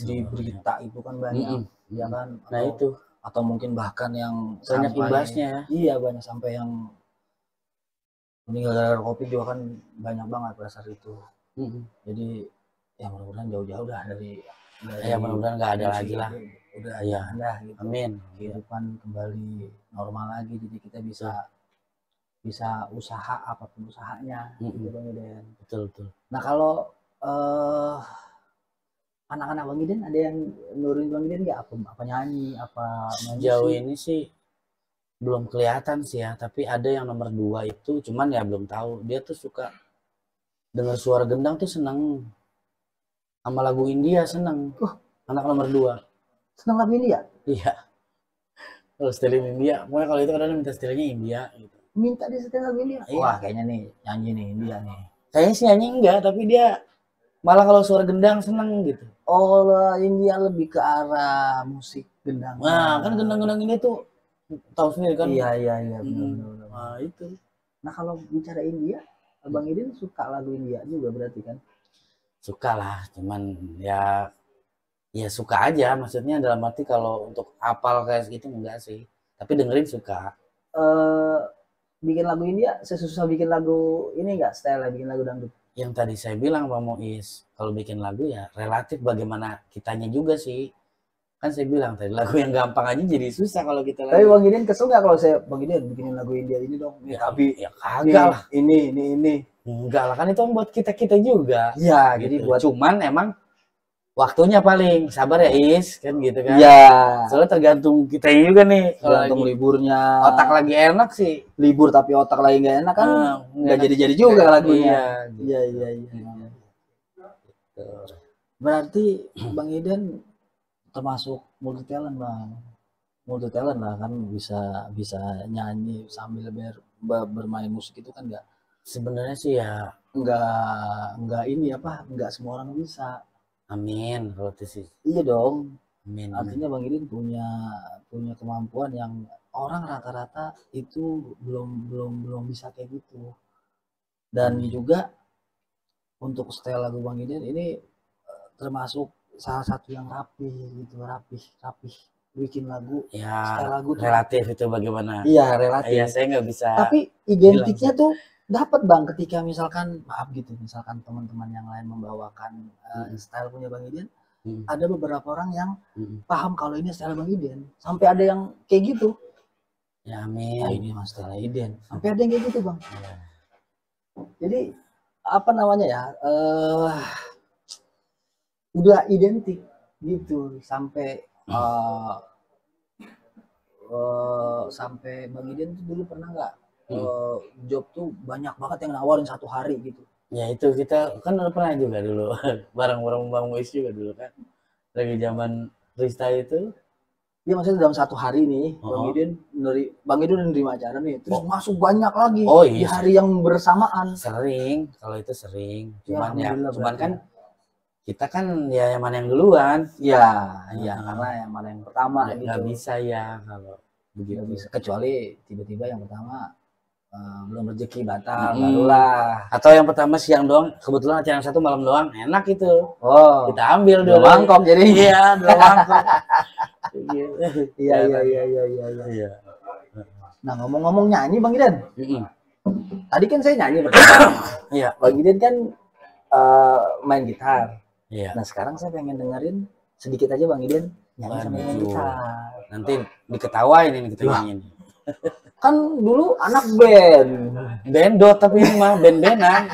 Di berita itu kan banyak, ya kan? Nah itu. Atau mungkin bahkan yang banyak imbasnya ya. Iya banyak sampai yang meninggal gara-gara COVID juga kan banyak banget pada saat itu. Jadi ya mudah-mudahan jauh-jauh dah dari ya mudah-mudahan nggak ada lagi lah. Udah ya dah gitu. Amin. Kehidupan kembali normal lagi, jadi kita bisa usaha apapun usahanya gitu Bang Idin. Betul. Nah kalau anak-anak Bang Idin ada yang nurunin Bang Idin nggak, apa nyanyi, apa sejauh ini sih belum kelihatan sih ya, tapi ada yang nomor 2 itu, cuman ya belum tahu, dia tuh suka dengar suara gendang tuh seneng, sama lagu India seneng. Anak nomor 2 seneng lagu India? Iya, kalau setelin India, pokoknya kalau itu kadang minta setelinnya India gitu. Minta dia setel lagu India? Wah kayaknya nih nyanyi nih India nih. Kayaknya sih nyanyi enggak, tapi dia malah kalau suara gendang seneng gitu. Oh India lebih ke arah musik gendang. Nah kan gendang-gendang ini tuh tahu sendiri kan. Iya benar. Nah itu. Nah kalau bicara India, Bang Idin suka lagu India juga berarti kan? Suka lah, cuman ya suka aja, maksudnya dalam arti kalau untuk hafal kayak gitu enggak sih, tapi dengerin suka. Bikin lagu India sesusah bikin lagu ini enggak, style bikin lagu dangdut? Yang tadi saya bilang Pak Muiz, kalau bikin lagu ya relatif bagaimana kitanya juga sih. Kan saya bilang tadi lagu yang gampang aja jadi susah kalau kita lagi. Tapi Bang Idin kesel nggak kalau saya Bang Idin bikinin lagu India ini dong? Ya, tapi ya kagak lah. Ini. Enggak lah, kan itu buat kita juga. Iya, gitu. Jadi buat cuman emang waktunya paling sabar ya Is kan gitu kan. Iya. Soalnya tergantung kita juga nih. Tergantung liburnya. Otak lagi enak sih. Libur tapi otak lagi nggak enak kan nggak jadi juga lagunya. Iya. Berarti Bang Idin termasuk multi talent Bang. Multi talent lah kan, bisa nyanyi sambil bermain musik itu kan nggak. Sebenarnya sih ya nggak ini apa, nggak semua orang bisa. Amin kalau itu sih. Iya dong. Amin. Artinya Bang Idin punya kemampuan yang orang rata-rata itu belum bisa kayak gitu. Dan juga untuk style lagu Bang Idin ini termasuk salah satu yang rapih bikin lagu ya, style lagu relatif itu bagaimana? Iya relatif. Iya saya nggak bisa. Tapi identiknya tuh dapat Bang ketika misalkan misalkan teman-teman yang lain membawakan style punya Bang Idin, ada beberapa orang yang paham kalau ini style Bang Idin, sampai ada yang kayak gitu. Ya amin. Nah, ini mas style Idin, sampai ada yang kayak gitu Bang. Jadi apa namanya ya? Udah identik gitu sampai sampai Bang Iden tuh dulu pernah nggak job tuh banyak banget yang nawarin satu hari gitu. Ya itu kita kan udah pernah juga dulu bareng-bareng Bang Muiz juga dulu kan. Lagi zaman freestyle itu. Iya maksudnya dalam satu hari nih Bang Iden udah nerima acara nih, terus masuk banyak lagi di hari yang bersamaan. Sering, kalau itu sering. Cuman kan kita kan ya yang mana yang duluan. Iya, karena yang mana yang pertama gitu. Nggak bisa ya kalau begitu. Nggak bisa, kecuali tiba-tiba yang pertama belum rezeki batal barulah. Atau yang pertama siang doang, kebetulan acara yang satu malam doang, enak itu. Oh, kita ambil dua mangkok jadi. Iya, dua mangkok. Iya. Nah, ngomong-ngomong nyanyi Bang Iden. Tadi kan saya nyanyi Iya, Bang Iden kan main gitar. Iya. Nah, sekarang saya pengen dengerin sedikit aja Bang Iden nyanyi sama main gitar. Nanti diketawain ini kita nyanyiin. Kan dulu anak band tapi ini mah band-bandan.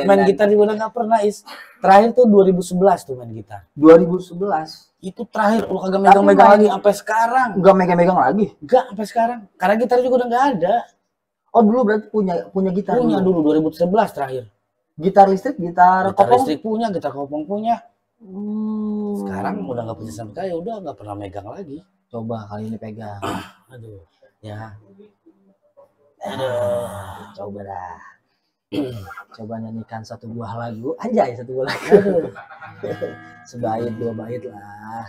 Main gitar juga udah nggak pernah terakhir tuh 2011 tuh main gitar. 2011 itu terakhir lu kagak megang-megang lagi sampai sekarang. Nggak megang-megang lagi? Nggak sampai sekarang. Karena gitar juga udah nggak ada. Oh dulu berarti punya gitar? Punya dulu 2011 terakhir. Gitar listrik, gitar kopong? Listrik punya, gitar kopong punya. Sekarang udah nggak punya sama sekali, udah nggak pernah megang lagi. Coba kali ini pegang. Aduh, ya. Coba dah. Coba nyanyikan satu buah lagu, anjay satu buah lagu. Sebait dua bait lah.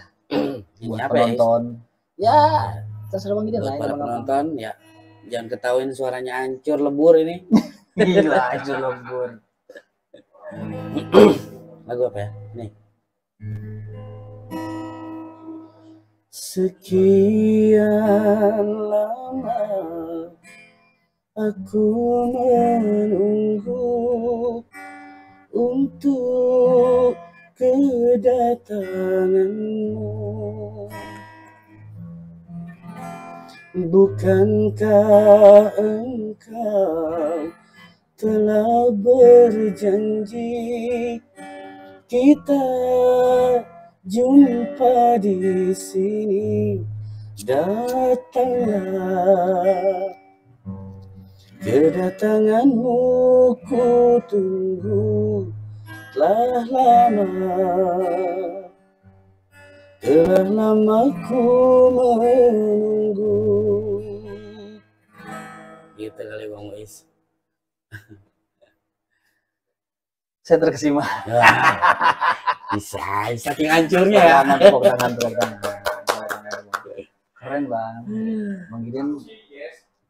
Buat penonton. Ya, terserah Bang Iden lah. Para penonton ya, jangan ketahuin suaranya hancur lebur ini. Gila, hancur lebur. Lagu apa ya? Nih. Sekian lama aku menunggu untuk kedatanganmu. Bukankah engkau telah berjanji kita jumpa di sini? Datanglah, kedatanganmu ku tunggu telah lama ku menunggu. Gitu kali Bang Muiz. Saya terkesima. Bisa, saking hancurnya ya. Keren Bang. Bang Iden.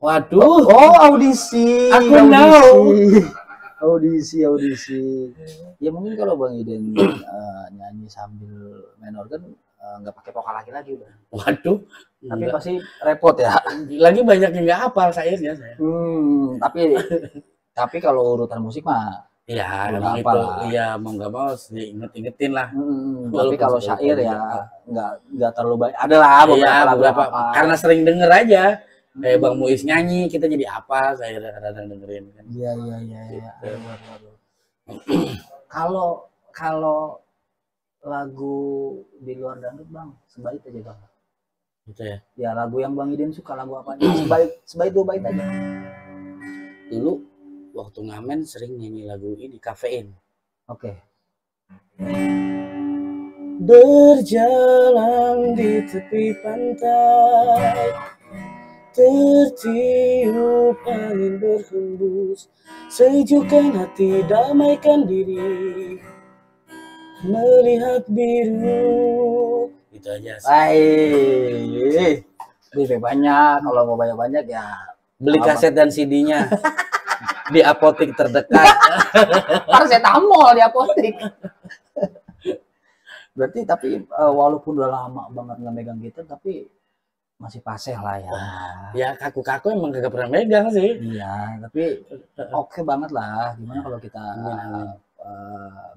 Waduh. Oh audisi. Aku Audisi. Ya mungkin kalau Bang Iden nyanyi sambil main organ nggak pakai vokal lagi udah. Waduh. Tapi pasti repot ya. Lagi banyak yang nggak hafal saya. Tapi kalau urutan musik mah. Iya, emang itu. Iya, mau nggak mau diinget-ingetin lah. Tapi kalau syair ya nggak terlalu banyak. Ada lah beberapa. Karena sering denger aja. Kayak Bang Muiz nyanyi, kita jadi apa? Saya kadang-kadang dengerin kan. Iya. Kalau lagu di luar dangdut Bang, sebait aja Bang. Gitu ya. Ya lagu yang Bang Iden suka lagu apa aja? Sebait dua bait aja. Dulu waktu ngamen sering nyanyi lagu ini, Kafein. Oke. Berjalan di tepi pantai, tertiup angin berhembus, sejukkan hati, damaikan diri, melihat biru. Itu aja sih. Baik. Lebih banyak, kalau mau banyak-banyak ya beli kaset dan CD-nya di apotik terdekat. Paracetamol di apotik. Berarti tapi walaupun udah lama banget nggak megang gitar, tapi masih paseh lah ya. Ya kaku-kaku emang gak pernah megang sih. Iya, tapi oke banget lah. Gimana kalau kita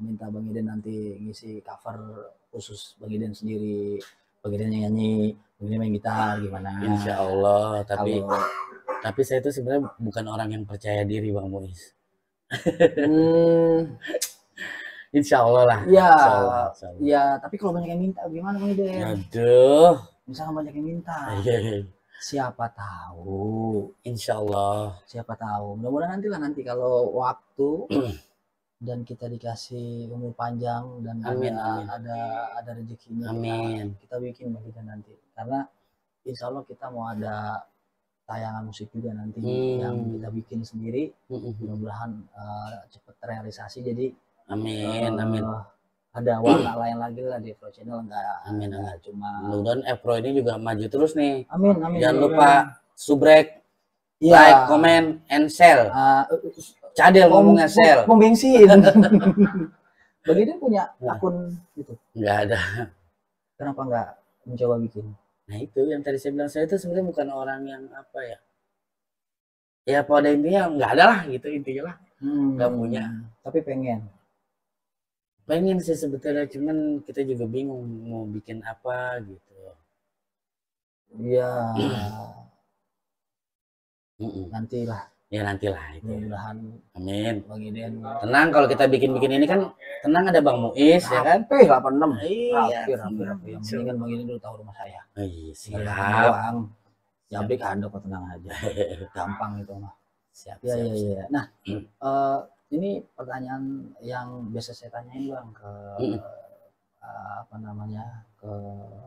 minta Bang Iden nanti ngisi cover khusus Bang Iden sendiri, Bang Iden yang nyanyi, Bang Iden main gitar, gimana? Insya Allah. Tapi saya itu sebenarnya bukan orang yang percaya diri Bang Muiz. Insya Allah lah. Ya, Insya Allah, insya Allah. ya, tapi kalau banyak yang minta gimana Bang Iden? Aduh. Misalkan banyak yang minta, Iya. siapa tahu, Insya Allah. siapa tahu. Mudah-mudahan nanti kalau waktu dan kita dikasih umur panjang dan Amin, ada rezekinya, Amin. kita bikin Bang Iden nanti. Karena insya Allah kita mau ada tayangan musik juga nanti yang kita bikin sendiri. Mudah-mudahan cepat terrealisasi. Jadi Amin. ada warna lain lagi lah di Pro Channel, Amin. enggak cuma. Mudah-mudahan Pro ini juga maju terus nih. Amin. Jangan lupa subrek, Ya. like, comment, and share. Cadel ngomongnya share. Pom bensin. Bagi dia punya akun gitu. Nggak ada. Kenapa nggak mencoba bikin? Nah itu yang tadi saya bilang, saya itu sebenarnya bukan orang yang apa ya. Ya pada intinya nggak ada lah gitu intinya lah. Nggak punya. Tapi pengen sih sebetulnya, cuman kita juga bingung mau bikin apa gitu. Iya. Nantilah itu. Mudah-mudahan. Amin. Bang Iden. Tenang, kalau kita bikin ini kan tenang, ada Bang Muiz ya kan. 86. Iya. Hampir. Yang penting kan Bang Iden dulu tahu rumah saya. Iya, Siap. siap. Jabrik ada kok, tenang aja. Gampang itu mah. Siap. Iya. Nah, ini pertanyaan yang biasa saya tanyain Bang ke ke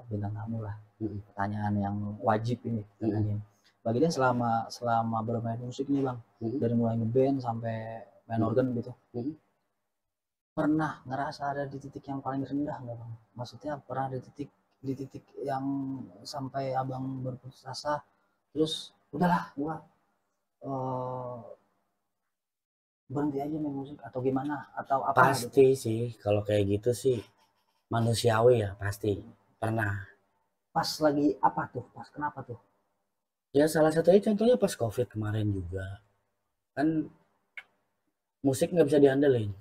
bintang tamu lah. Pertanyaan yang wajib ini. Bagi dia selama bermain musik nih Bang, dari mulai ngeband sampai main organ gitu, pernah ngerasa ada di titik yang paling rendah nggak Bang? Maksudnya pernah di titik yang sampai Abang berputus asa, terus udahlah gua berhenti aja main musik atau gimana atau apa? Pasti gitu? Sih kalau kayak gitu sih manusiawi ya, pasti pernah. Pas lagi apa tuh? Pas kenapa tuh? Ya salah satunya contohnya pas COVID kemarin juga kan musik nggak bisa diandelin.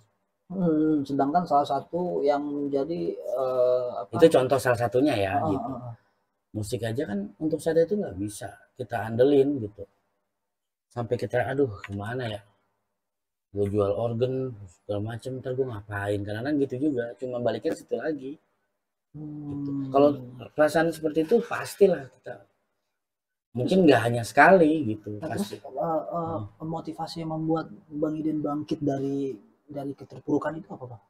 Sedangkan salah satu yang menjadi itu contoh salah satunya ya gitu. Musik aja kan untuk saat itu nggak bisa kita andelin gitu. Sampai kita aduh kemana ya? Gue jual organ segala macam, ntar gue ngapain? Karena kan gitu juga, cuma balikin situ lagi. Gitu. Kalau perasaan seperti itu pastilah kita. Mungkin nggak hanya sekali gitu. Nah, pasti. Terus motivasi yang membuat Bang Iden bangkit dari keterpurukan itu apa Bang?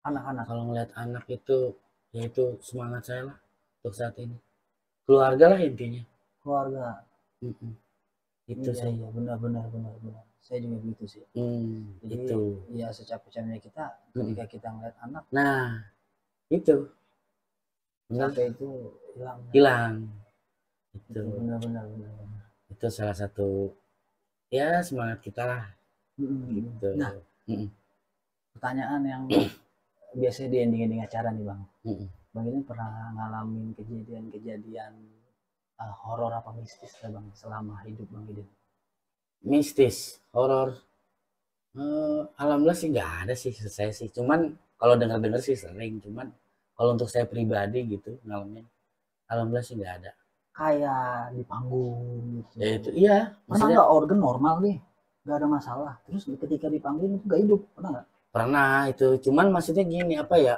Anak-anak. Kalau ngeliat anak itu, ya itu semangat saya lah untuk saat ini. Keluarga lah intinya. Keluarga. Itu sih. Iya, benar. Saya juga gitu sih. Jadi itu. Ya secapek-capeknya kita ketika kita ngeliat anak. Nah, itu. Sampai itu hilang. Itu. Benar. Itu salah satu ya semangat kita lah. Gitu. Nah, pertanyaan yang biasanya di ending acara nih Bang. Bang ini pernah ngalamin kejadian horor apa mistis ya Bang selama hidup Bang Iden? Mistis, horor. Alhamdulillah sih nggak ada sih saya sih. Cuman kalau dengar sih sering. Cuman kalau untuk saya pribadi gitu ngalamin, alhamdulillah sih nggak ada. Kayak di panggung gitu. Ya itu iya. Pernah nggak organ normal nih, nggak ada masalah. Terus ketika di panggung itu nggak hidup, pernah nggak? Pernah itu. Cuman maksudnya gini apa ya?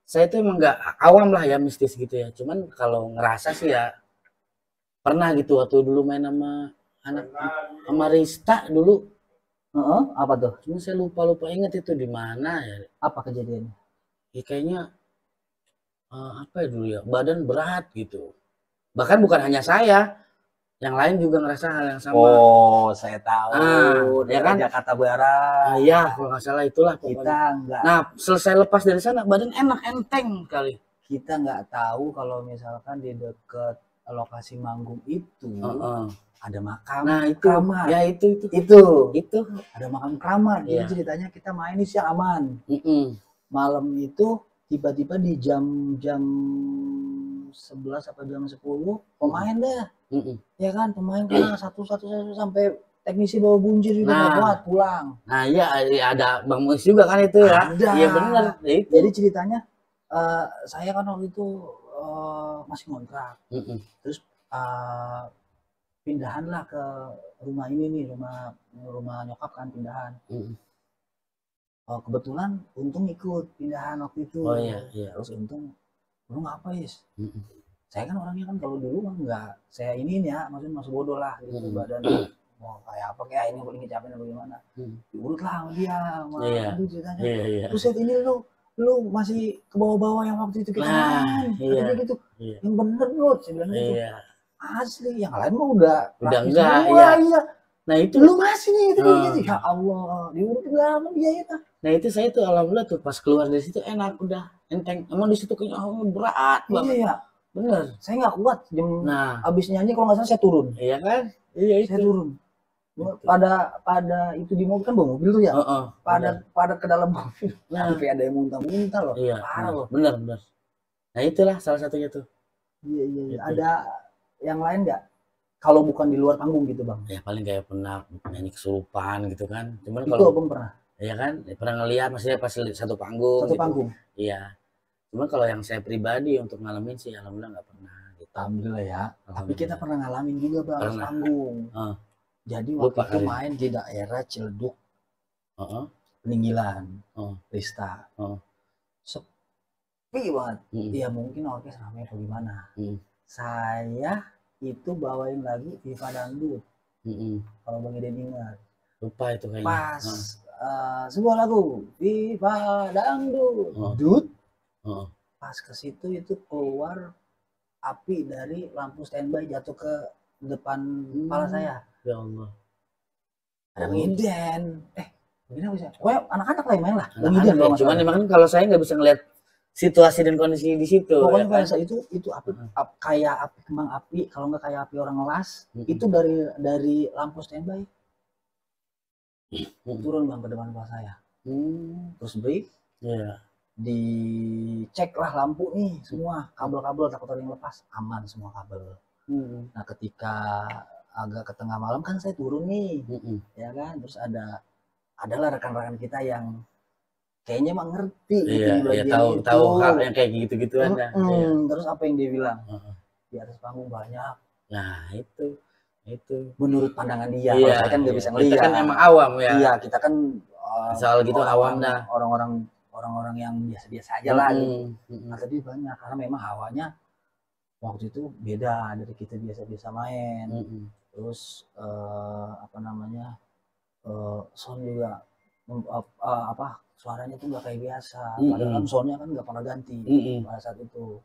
Saya tuh emang nggak awam lah ya mistis gitu ya. Cuman kalau ngerasa sih ya pernah gitu waktu dulu main sama anak sama Rista dulu. Apa tuh? Cuma saya lupa inget itu di mana ya. Apa kejadiannya? Ya kayaknya apa ya dulu ya, badan berat gitu. Bahkan bukan hanya saya, yang lain juga ngerasa hal yang sama. Oh, saya tahu. Ya kan? Jakarta Barat. Iya, kalau nggak salah itulah pokoknya. Kita nggak. Nah, selesai lepas dari sana badan enak enteng kali. Kita nggak tahu kalau misalkan di dekat lokasi manggung itu ada makam. Nah itu, keramat. Ya itu ada makam keramat. Jadi ceritanya kita main di siang aman. Malam itu tiba-tiba di jam 11 atau jam 10 pemain dah. Ya kan, pemain kan satu sampai teknisi bawa bunjir juga nggak kuat pulang. Nah iya ada Bang Muiz juga kan itu ya. Iya benar. Jadi ceritanya saya kan waktu itu masih ngontrak. Terus pindahan lah ke rumah ini nih, rumah nyokap kan pindahan. Kebetulan Untung ikut pindahan waktu itu. Oh iya. Terus Untung, lu ngapa Is? Saya kan orangnya kan kalau dulu kan nggak saya ini ya, maksudnya masih bodoh lah gitu badan. Mau kayak apa kayak ini paling ngecapain apa gimana. Diurut lah sama dia, sama itu ceritanya. Terus ini lu masih ke bawah-bawah yang waktu itu kita main. Gitu. Yang bener lu, saya bilang gitu. Asli, yang lain mah udah enggak semua, iya. Nah itu lu masih nih itu gitu. Ya Allah, diurut sama dia ya. Nah itu saya tuh alhamdulillah tuh pas keluar dari situ enak, udah enteng. Emang di situ kayaknya berat banget. Iya. Bener, saya nggak kuat jam abis nyanyi kalau nggak salah saya turun. Iya kan? Iya itu. Saya turun. Pada itu di mobil kan bawa mobil tuh ya. Pada ke dalam mobil. Sampai ada yang muntah-muntah loh. Iya. Parah loh. Bener. Nah itulah salah satunya tuh. Iya. Gitu. Ada yang lain nggak? Kalau bukan di luar panggung gitu bang? Ya paling kayak pernah nyanyi kesurupan gitu kan. Cuman itu kalau abang pernah? Iya kan? Pernah ngeliat maksudnya pas satu panggung. Satu panggung? Iya. Cuman kalau yang saya pribadi untuk ngalamin sih alhamdulillah nggak pernah. Gitu. Alhamdulillah ya. Tapi kita pernah ngalamin juga bang panggung. Jadi waktu itu main di daerah Ciledug, Peninggilan, Rista. Sepi banget. Ya mungkin orkes ramai atau gimana. Saya itu bawain lagu Viva Dangdut. Kalau Bang Iden ingat. Lupa itu kayaknya. Pas sebuah lagu Viva Dangdut. Dut. Pas ke situ itu keluar api dari lampu standby jatuh ke depan kepala saya. Ya Allah. Ada Bang Iden. Begini bisa. Pokoknya anak-anak lah yang main lah. Bang Iden. Cuman emang kalau saya nggak bisa ngeliat situasi dan kondisi di situ. Pokoknya pada saat itu api kayak api kembang api, kalau nggak kayak api orang ngelas, itu dari lampu standby turun bang ke depan kepala saya. Terus break. Dicek lah lampu nih semua, kabel-kabel takut ada yang lepas, aman semua kabel. Nah ketika agak ke tengah malam kan saya turun nih, ya kan, terus adalah rekan-rekan kita yang kayaknya emang ngerti gitu di bagian tahu hal yang kayak gitu aja. Terus apa yang dia bilang? Di atas panggung banyak. Nah itu menurut pandangan dia. Kalau saya kan nggak bisa ngeliat. Kita kan emang awam ya. Iya, kita kan soal gitu awam dah. Orang-orang yang biasa-biasa aja lah gitu. Nah, tadi banyak karena memang hawanya waktu itu beda dari kita biasa-biasa main. Terus sound juga suaranya tuh nggak kayak biasa. Padahal soundnya kan nggak pernah ganti pada saat itu.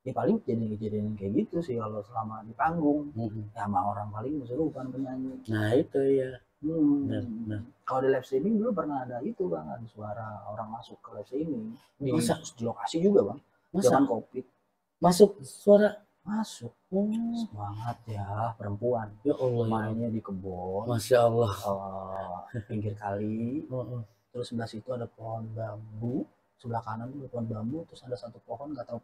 Ya paling kejadian kayak gitu sih kalau selama di panggung. Ya sama orang paling kesurupan penyanyi. Nah itu ya. Benar. Kalau di live streaming dulu pernah ada itu bang, ada suara orang masuk ke live streaming di lokasi juga bang. Zaman COVID. Masuk suara? Masuk. Semangat ya perempuan. Ya Allah. Mainnya di kebun. Masya Allah. Pinggir kali. Terus sebelah situ ada pohon bambu. Sebelah kanan itu pohon bambu. Terus ada satu pohon, nggak tahu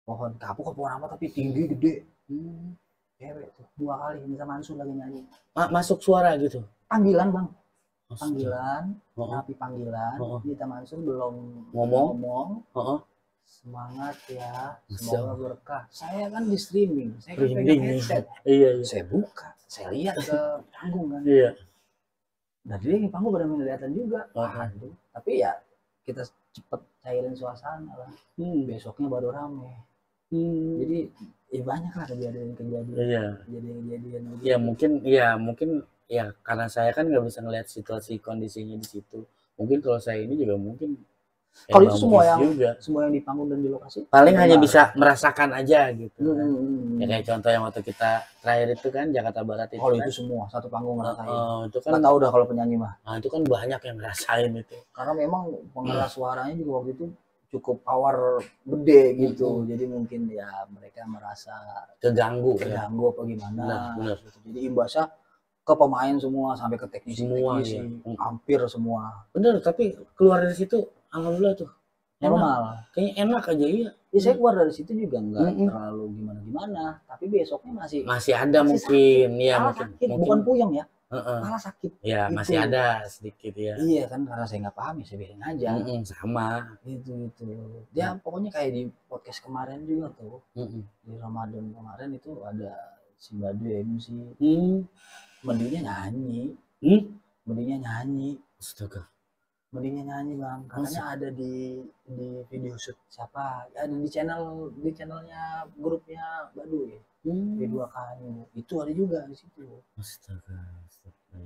pohon kapuk atau pohon apa tapi tinggi gede. Cewek tuh 2 kali bisa Mansur lagi nyanyi. Masuk suara gitu. Panggilan bang. Tapi panggilan. Kita Mansur belum ngomong. Semangat ya, semoga berkah. Saya kan di streaming, saya kan pegang headset. Saya buka, saya lihat ke panggung kan. Dan dia di panggung benar-benar kelihatan juga. Aduh. Tapi ya kita cepet cairin suasana lah. Besoknya baru rame. Jadi banyak lah kejadian-kejadian. Ya mungkin ya karena saya kan nggak bisa ngelihat situasi kondisinya di situ. Mungkin kalau saya ini juga mungkin. Kalau itu semua yang di panggung dan di lokasi. Paling hanya bisa merasakan aja gitu. Ya kayak contoh yang waktu kita terakhir itu kan Jakarta Barat itu. Kalau itu semua satu panggung ngerasain. Itu kan. Nggak tahu dah kalau penyanyi mah. Nah itu kan banyak yang ngerasain itu. Karena memang pengeras suaranya juga waktu itu cukup power gede gitu. Jadi mungkin ya mereka merasa keganggu apa gimana. Benar. Jadi imbasnya ke pemain semua sampai ke teknisi semua hampir semua. Bener, tapi keluar dari situ alhamdulillah tuh normal. Kayaknya enak aja ya. Saya keluar dari situ juga nggak terlalu gimana, tapi besoknya masih ada mungkin ya mungkin bukan puyeng ya. Malah sakit. Ya gitu. Masih ada sedikit ya. Iya kan karena saya nggak paham ya saya biarin aja. Sama. Itu. Ya pokoknya kayak di podcast kemarin juga tuh. Di Ramadan kemarin itu ada si Badu MC. Mendingnya nyanyi. Mendingnya nyanyi. Astaga. Mendingnya nyanyi bang, katanya ada di video shoot siapa? Ada di channelnya grupnya Badu ya. Di 2 Kayu itu ada juga di situ. Astaga.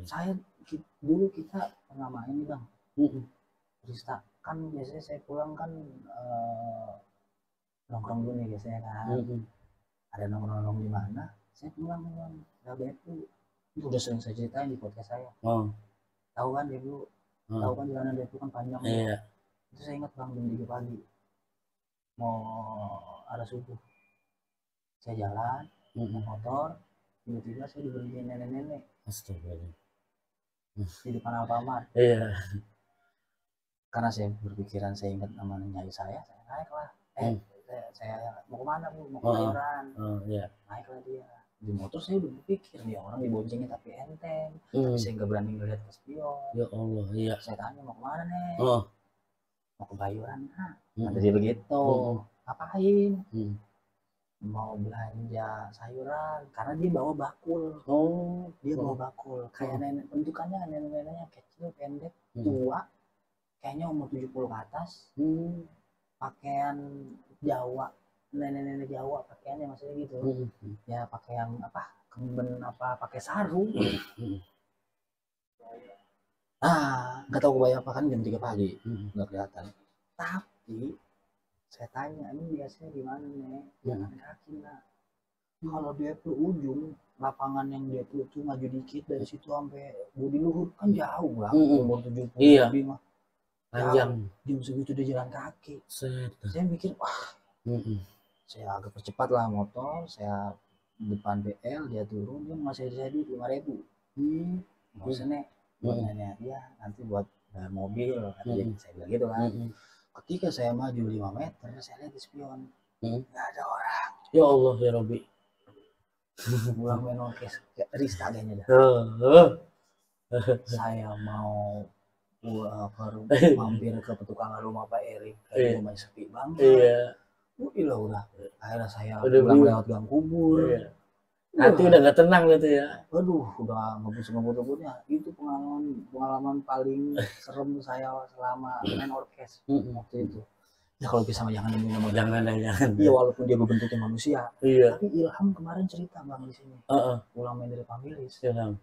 Saya dulu kita pernah main bang. Rista kan biasanya saya pulang kan nongkrong dulu nih biasanya kan. Ada nongkrong di mana? Saya pulang bang, nggak betul. Itu udah sering saya ceritain di podcast saya. Tahu kan dia dulu. Tahu kan jalanan dia itu kan panjang. Iya. Itu saya ingat bang, jam 3 pagi mau arah subuh saya jalan naik motor, tiba-tiba saya diberhentiin nenek-nenek. Astaga. Di depan Alfamart. Iya. Karena saya berpikiran, saya ingat nama nyai saya naik lah. Saya mau kemana bu? Mau ke Bayoran. Iya. Naiklah dia. Di motor saya udah berpikir nih orang diboncengin tapi enteng. Tapi saya nggak berani ngeliat ke spion. Ya Allah, iya. Saya tanya mau kemana nih? Mau ke Bayoran kan? Kata dia begitu. Ngapain? Mau belanja sayuran karena dia bawa bakul. Dia bawa bakul. Kayak nenek, bentukannya nenek-neneknya kecil, pendek, tua. Kayaknya umur 70 ke atas. Pakaian Jawa, nenek-nenek Jawa pakaiannya maksudnya gitu. Ya pakai yang apa? Kemben apa? Pakai sarung. Nggak tahu kebayang apa kan jam 3 pagi. Nggak kelihatan. Tapi saya tanya, ini biasanya di mana nih? Jalan kaki nak. Kalau dia ke ujung lapangan yang dia tuh maju dikit dari situ sampai Budi Luhur kan jauh lah. Umur 70 lebih mah. Panjang. Jam segitu dia jalan kaki. Saya mikir wah. Saya agak percepat lah motor. Saya depan BL, dia turun, dia ngasih saya duit 5.000. Maksudnya buat nanya dia nanti buat mobil. Saya bilang gitu kan. Ketika saya maju 5 meter, saya lihat di spion. Nggak ada orang. Ya Allah ya Robbi. Pulang main orkes. Rista kayaknya dah. Saya mau mampir ke petukangan rumah Pak Erik. Rumah sepi banget. Iya. Udah. Akhirnya saya pulang lewat gang kubur. Hati udah nggak tenang gitu ya. Waduh, udah ngebut-ngebutnya. Itu pengalaman paling serem saya selama main orkes waktu itu. Ya kalau bisa jangan nemuin nama jangan. Iya walaupun dia bentuknya manusia. Iya. Tapi Ilham kemarin cerita bang di sini. Pulang main dari Pamilis. Ilham.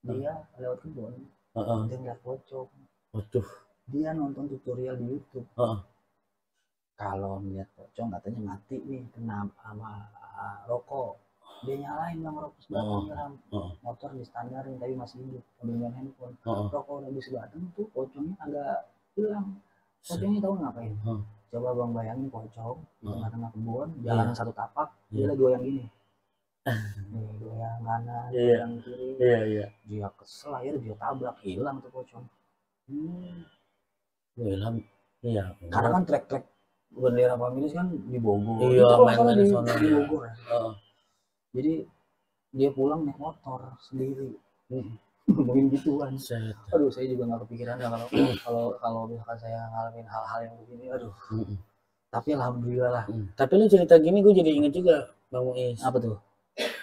Dia lewat kebun. Dia ngeliat pocong. Waduh. Dia nonton tutorial di YouTube. Kalau ngeliat pocong katanya mati nih kena sama rokok. Dia nyalain bang rokok sebatang motor di standarin tapi masih hidup sambil main handphone. Rokok udah bisa batang tuh pocongnya agak hilang. Pocongnya tahu ngapain? Coba bang bayangin pocong di tengah-tengah kebun, jalan satu tapak, dia lagi goyang gini. Nih goyang kanan, goyang kiri. Iya. Dia kesel akhirnya dia tabrak, hilang tuh pocong. Hilang. Iya. Karena kan trek-trek bendera Pamilis kan di Bogor. Iya, main di Bogor. Jadi dia pulang naik motor sendiri. Mungkin gituan. Aduh, saya juga nggak kepikiran kalau misalkan saya ngalamin hal-hal yang begini. Aduh. Tapi alhamdulillah lah. Tapi lu cerita gini gue jadi inget juga Bang Muiz. Apa tuh?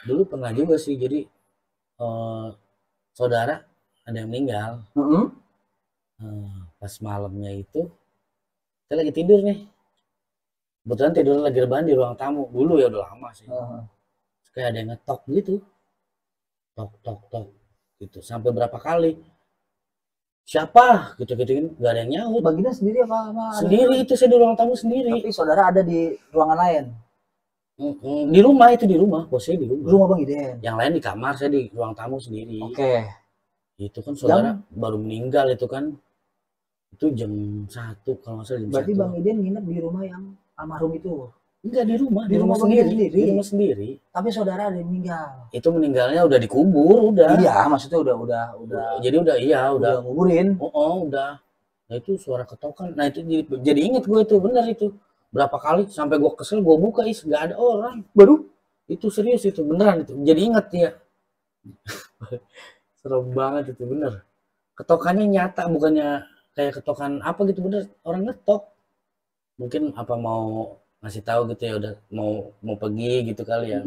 Dulu pernah juga sih, jadi saudara ada yang meninggal. Pas malamnya itu kita lagi tidur nih. Kebetulan tidur lagi rebahan di ruang tamu. Dulu ya udah lama sih. Kayak ada yang ngetok gitu. Tok gitu. Sampai berapa kali. Siapa? Gitu-gitu nggak ada yang nyaut. Baginya sendiri apa? Sendiri itu saya di ruang tamu sendiri. Tapi saudara ada di ruangan lain? Di rumah itu di rumah. Bosnya di rumah. Rumah Bang Iden? Yang lain di kamar, saya di ruang tamu sendiri. Oke. Itu kan saudara baru meninggal itu kan. Itu jam 1 kalau nggak salah jam 1. Berarti Bang Iden nginep di rumah yang almarhum itu? Enggak di rumah sendiri. Di rumah sendiri. Tapi saudara ada yang meninggal. Itu meninggalnya udah dikubur, udah. Iya, maksudnya udah. Jadi udah nguburin. Udah. Nah itu suara ketokan. Nah itu jadi inget gue itu, bener itu. Berapa kali sampai gue kesel, gue buka nggak ada orang. Baru? Itu serius itu, beneran itu. Jadi inget ya. Serem banget itu, bener. Ketokannya nyata, bukannya kayak ketokan apa gitu, bener. Orang ngetok. Mungkin apa mau ngasih tahu gitu ya, udah mau pergi gitu kali ya.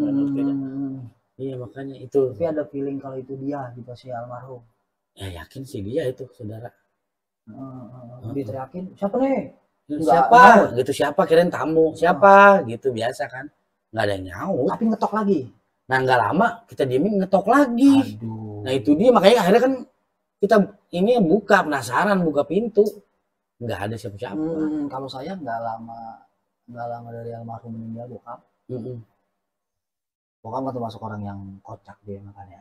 Iya makanya itu. Tapi ada feeling kalau itu dia gitu si almarhum. Ya yakin sih dia itu saudara. Diteriakin siapa nih? Siapa? Gitu siapa? Kirain tamu. Siapa? Gitu biasa kan. Nggak ada yang nyaut. Tapi ngetok lagi. Nah nggak lama kita diemin ngetok lagi. Aduh. Nah itu dia makanya akhirnya kan kita ini buka penasaran buka pintu. Nggak ada siapa-siapa. Kalau saya nggak lama dari almarhum meninggal bokap. Bokap kan termasuk orang yang kocak dia makanya.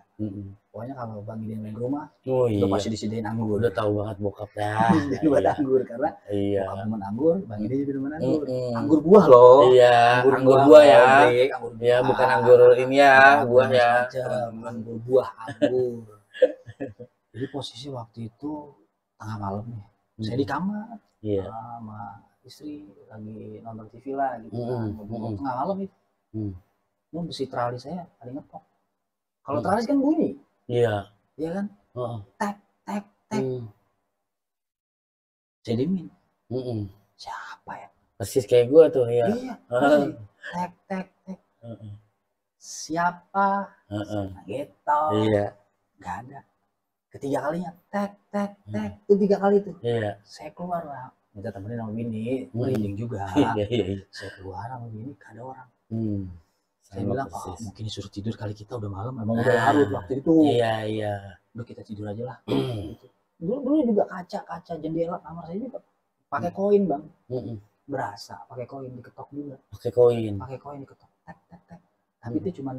Pokoknya kalau Bang Gideon main ke rumah, udah pasti disediain anggur. Udah tahu banget bokap dah. Buat anggur karena bokap teman anggur, Bang Gideon juga teman anggur. Anggur buah loh. Iya, anggur buah ya. Ya bukan anggur ini ya, buah ya. Anggur buah, anggur. Jadi posisi waktu itu tengah malam nih. Saya di kamar sama istri lagi nonton TV lah gitu kan. Tengah malam itu. Besi teralis saya paling ngetok. Kalau teralis kan bunyi. Iya kan? Tek tek tek. Saya diemin. Siapa ya? Persis kayak gue tuh ya. Iya. Tek tek tek. Siapa? Gitu. Iya. Gak ada. Ketiga kalinya tek tek tek. Itu 3 kali tuh. Iya. Saya keluar lah. Minta temenin sama bini. Merinding juga. Iya. Saya keluar sama bini. Gak ada orang. Saya Sama bilang, persis. mungkin disuruh tidur kali kita udah malam. Emang udah larut waktu itu. Iya. Udah kita tidur aja lah. Gitu. Dulu juga kaca jendela kamar saya juga pakai koin Bang. Berasa pakai koin diketok juga. Pakai koin diketok. Tek tek tek. Tapi itu cuman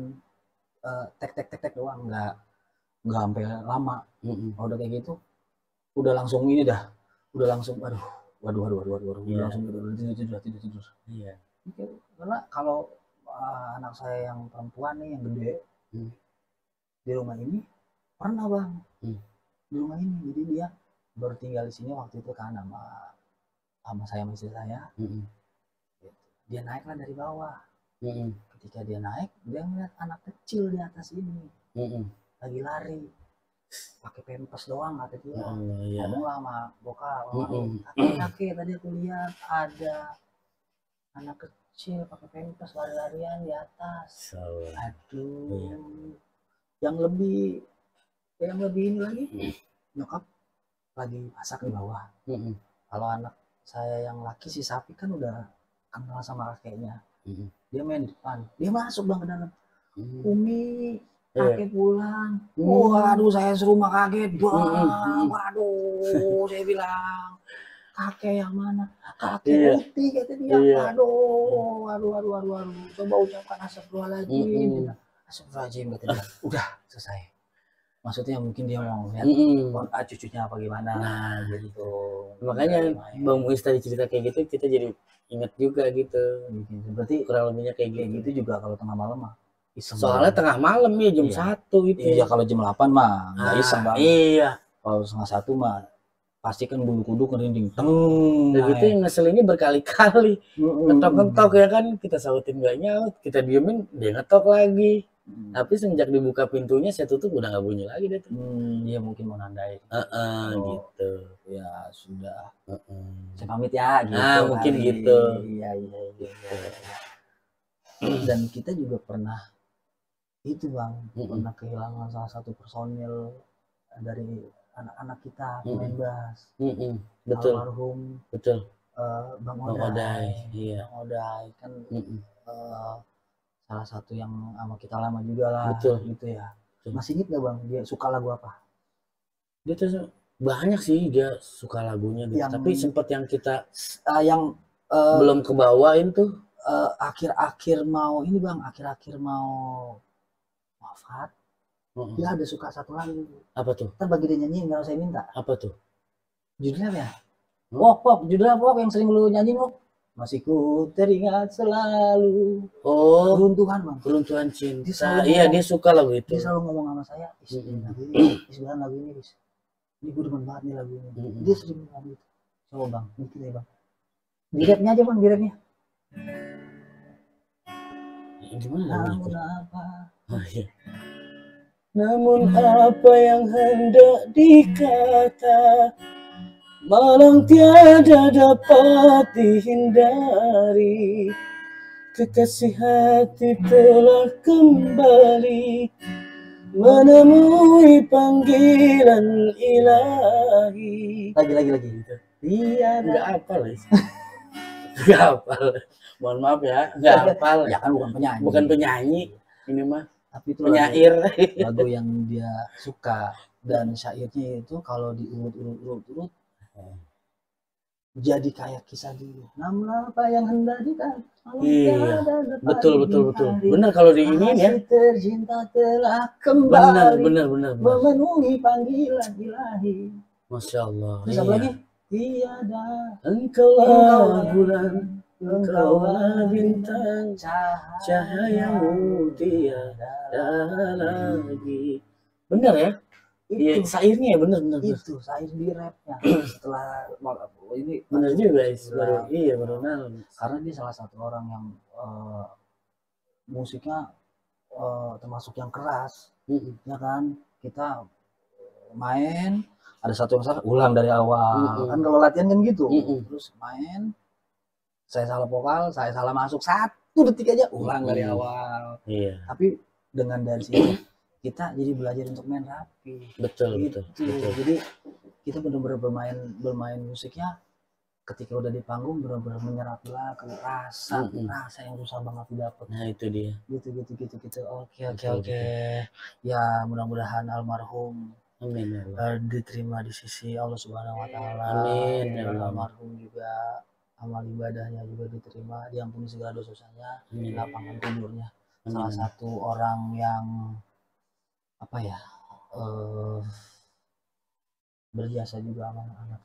tek tek tek tek doang, nggak sampai lama. Udah kayak gitu, udah langsung ini dah. Udah langsung waduh. Udah langsung tidur. Iya. Karena kalau anak saya yang perempuan nih yang gede di rumah ini pernah Bang di rumah ini, jadi dia baru tinggal di sini waktu itu kan sama saya sama istri saya. Dia naiklah dari bawah. Ketika dia naik dia ngeliat anak kecil di atas ini lagi lari pakai pempes doang kata dia. Ngomong lah sama bokap, kakek tadi aku lihat ada anak kecil pakai pempes lari-larian di atas. Aduh. Yang lebih ini lagi, nyokap lagi masak di bawah. Kalau anak saya yang laki si Sapi kan udah kenal sama kakeknya. Dia main di depan, dia masuk Bang ke dalam. Umi, kakek pulang. Waduh, saya serumah kaget Bang. Waduh, saya bilang kakek yang mana? Kakek putih kata dia. Waduh. Coba ucapkan astagfirullahaladzim. Astagfirullahaladzim kata dia. Udah selesai. Maksudnya mungkin dia mau lihat cucunya apa gimana gitu. Makanya Bang Muiz tadi cerita kayak gitu kita jadi ingat juga gitu. Berarti kurang lebihnya kayak gitu juga kalau tengah malam mah. Soalnya tengah malam ya jam 1 itu. Iya kalau jam 8 mah nggak iseng Bang. Iya. Kalau setengah 1 mah pasti kan bulu kuduk ngerinding. Dan itu yang ngeselinnya berkali-kali. Ngetok-ngetok ya kan, kita sautin gak nyaut, kita diemin dia ngetok lagi. Tapi semenjak dibuka pintunya saya tutup udah nggak bunyi lagi deh tuh. Dia mungkin mau nandain. Gitu. Ya sudah. Saya pamit ya. Gitu. Mungkin gitu. Iya. Dan kita juga pernah itu Bang, pernah kehilangan salah satu personil dari anak-anak kita main bass. Betul. Almarhum. Betul. Bang Odai. Iya. Bang Odai kan. Salah satu yang sama kita lama juga lah. Betul. Gitu ya. Masih inget gak Bang dia suka lagu apa? Dia tuh banyak sih dia suka lagunya gitu. Tapi sempat yang kita belum kebawain tuh akhir-akhir mau ini Bang, akhir-akhir mau wafat. Dia ada suka satu lagu. Apa tuh? Ntar bagi dia nyanyiin kalau saya minta. Apa tuh? Judulnya apa ya? Pop, judulnya pop yang sering lu nyanyiin Pop. Masih ku teringat selalu. Keruntuhan Bang. Keruntuhan cinta. Iya dia suka lagu itu. Dia selalu ngomong sama saya, sebenarnya lagu ini ini gue demen banget nih lagu ini. Dia sering ngomong gitu. Coba Bang, bikin ya Bang. Direpnya aja Bang, direpnya. Gimana? Namun apa? Iya. Namun apa yang hendak dikata, malang tiada dapat dihindari. kekasih hati telah kembali menemui panggilan ilahi. Lagi. Iya, nggak hafal ya. Nggak hafal. Mohon maaf ya, nggak hafal. Ya kan bukan penyanyi. Bukan penyanyi, ini mah Tapi itu penyair. lagu yang dia suka, dan syairnya itu kalau diurut jadi kayak kisah dia. Namun apa yang hendak kita? Iya, betul. Benar kalau di ini ya. Tercinta telah kembali. Benar. Memenuhi panggilan ilahi. Masya Allah. Terus apa lagi? Tiada Engkaulah bulan, engkaulah bintang, cahayamu tiada lagi. Benar ya? Iya, syairnya ya benar. Itu syair di rapnya. Setelah ini benar juga baru karena dia salah satu orang yang musiknya termasuk yang keras, ya kan. Kita main ada satu yang salah ulang dari awal, kan kalau latihan kan gitu. Terus main, saya salah vokal, saya salah masuk 1 detik aja ulang dari awal. Iya. Tapi dengan dari sini kita jadi belajar untuk main rapi. Betul. Jadi kita benar-benar bermain musiknya ketika udah di panggung benar-benar menyerap lagu, rasa yang susah banget didapat. Nah itu dia. Gitu. Oke. Ya mudah-mudahan almarhum diterima di sisi Allah Subhanahu Wa Taala. Amin. Almarhum juga amal ibadahnya juga diterima, diampuni segala dosanya, lapangkan kuburnya. Salah satu orang yang berjasa juga sama anak-anak.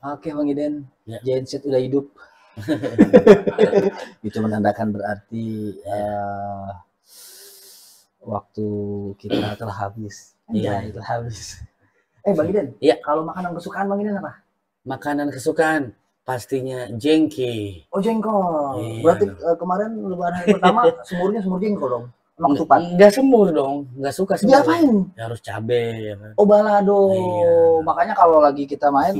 Oke Bang Iden, Genset udah hidup. Itu menandakan berarti waktu kita telah habis. Telah habis. Bang Iden, kalau makanan kesukaan Bang Iden apa? Makanan kesukaan pastinya jengki. Oh jengkol. Berarti kemarin lebaran hari pertama semur jengkol dong. Emang ketupat? Enggak semur dong, enggak suka semur. Diapain? Ya harus cabe ya kan. Oh balado. Makanya kalau lagi kita main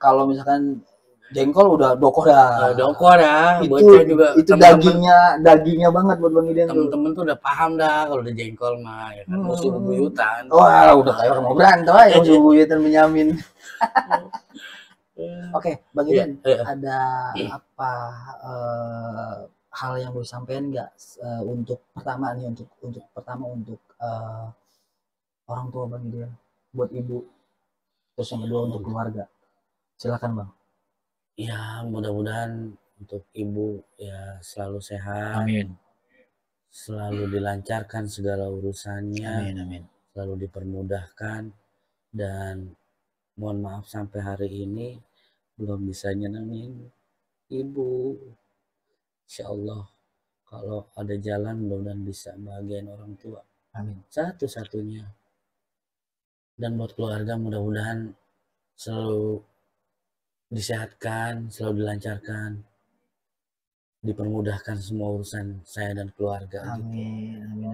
kalau misalkan jengkol udah dokoh dah. Bocah juga. Itu dagingnya banget buat Bang Iden. Temen-temen tuh udah paham dah kalau udah jengkol mah ya kan. Musuh bebuyutan. Wah, udah kayak orang mau berantem aja musuh bebuyutan Benyamin. Oke, Bang Iden, ada apa hal yang mau disampaikan nggak untuk pertama untuk orang tua Bang Iden, buat ibu, terus yang kedua untuk keluarga. Silakan Bang. Ya mudah-mudahan untuk ibu ya selalu sehat. Amin. Selalu dilancarkan segala urusannya. Amin. Selalu dipermudahkan, dan mohon maaf sampai hari ini belum bisa nyenengin ibu. Insya Allah kalau ada jalan mudah-mudahan bisa bahagiain orang tua. Amin. Satu-satunya. Dan buat keluarga mudah-mudahan selalu disehatkan, selalu dilancarkan, dipermudahkan semua urusan saya dan keluarga. Amin.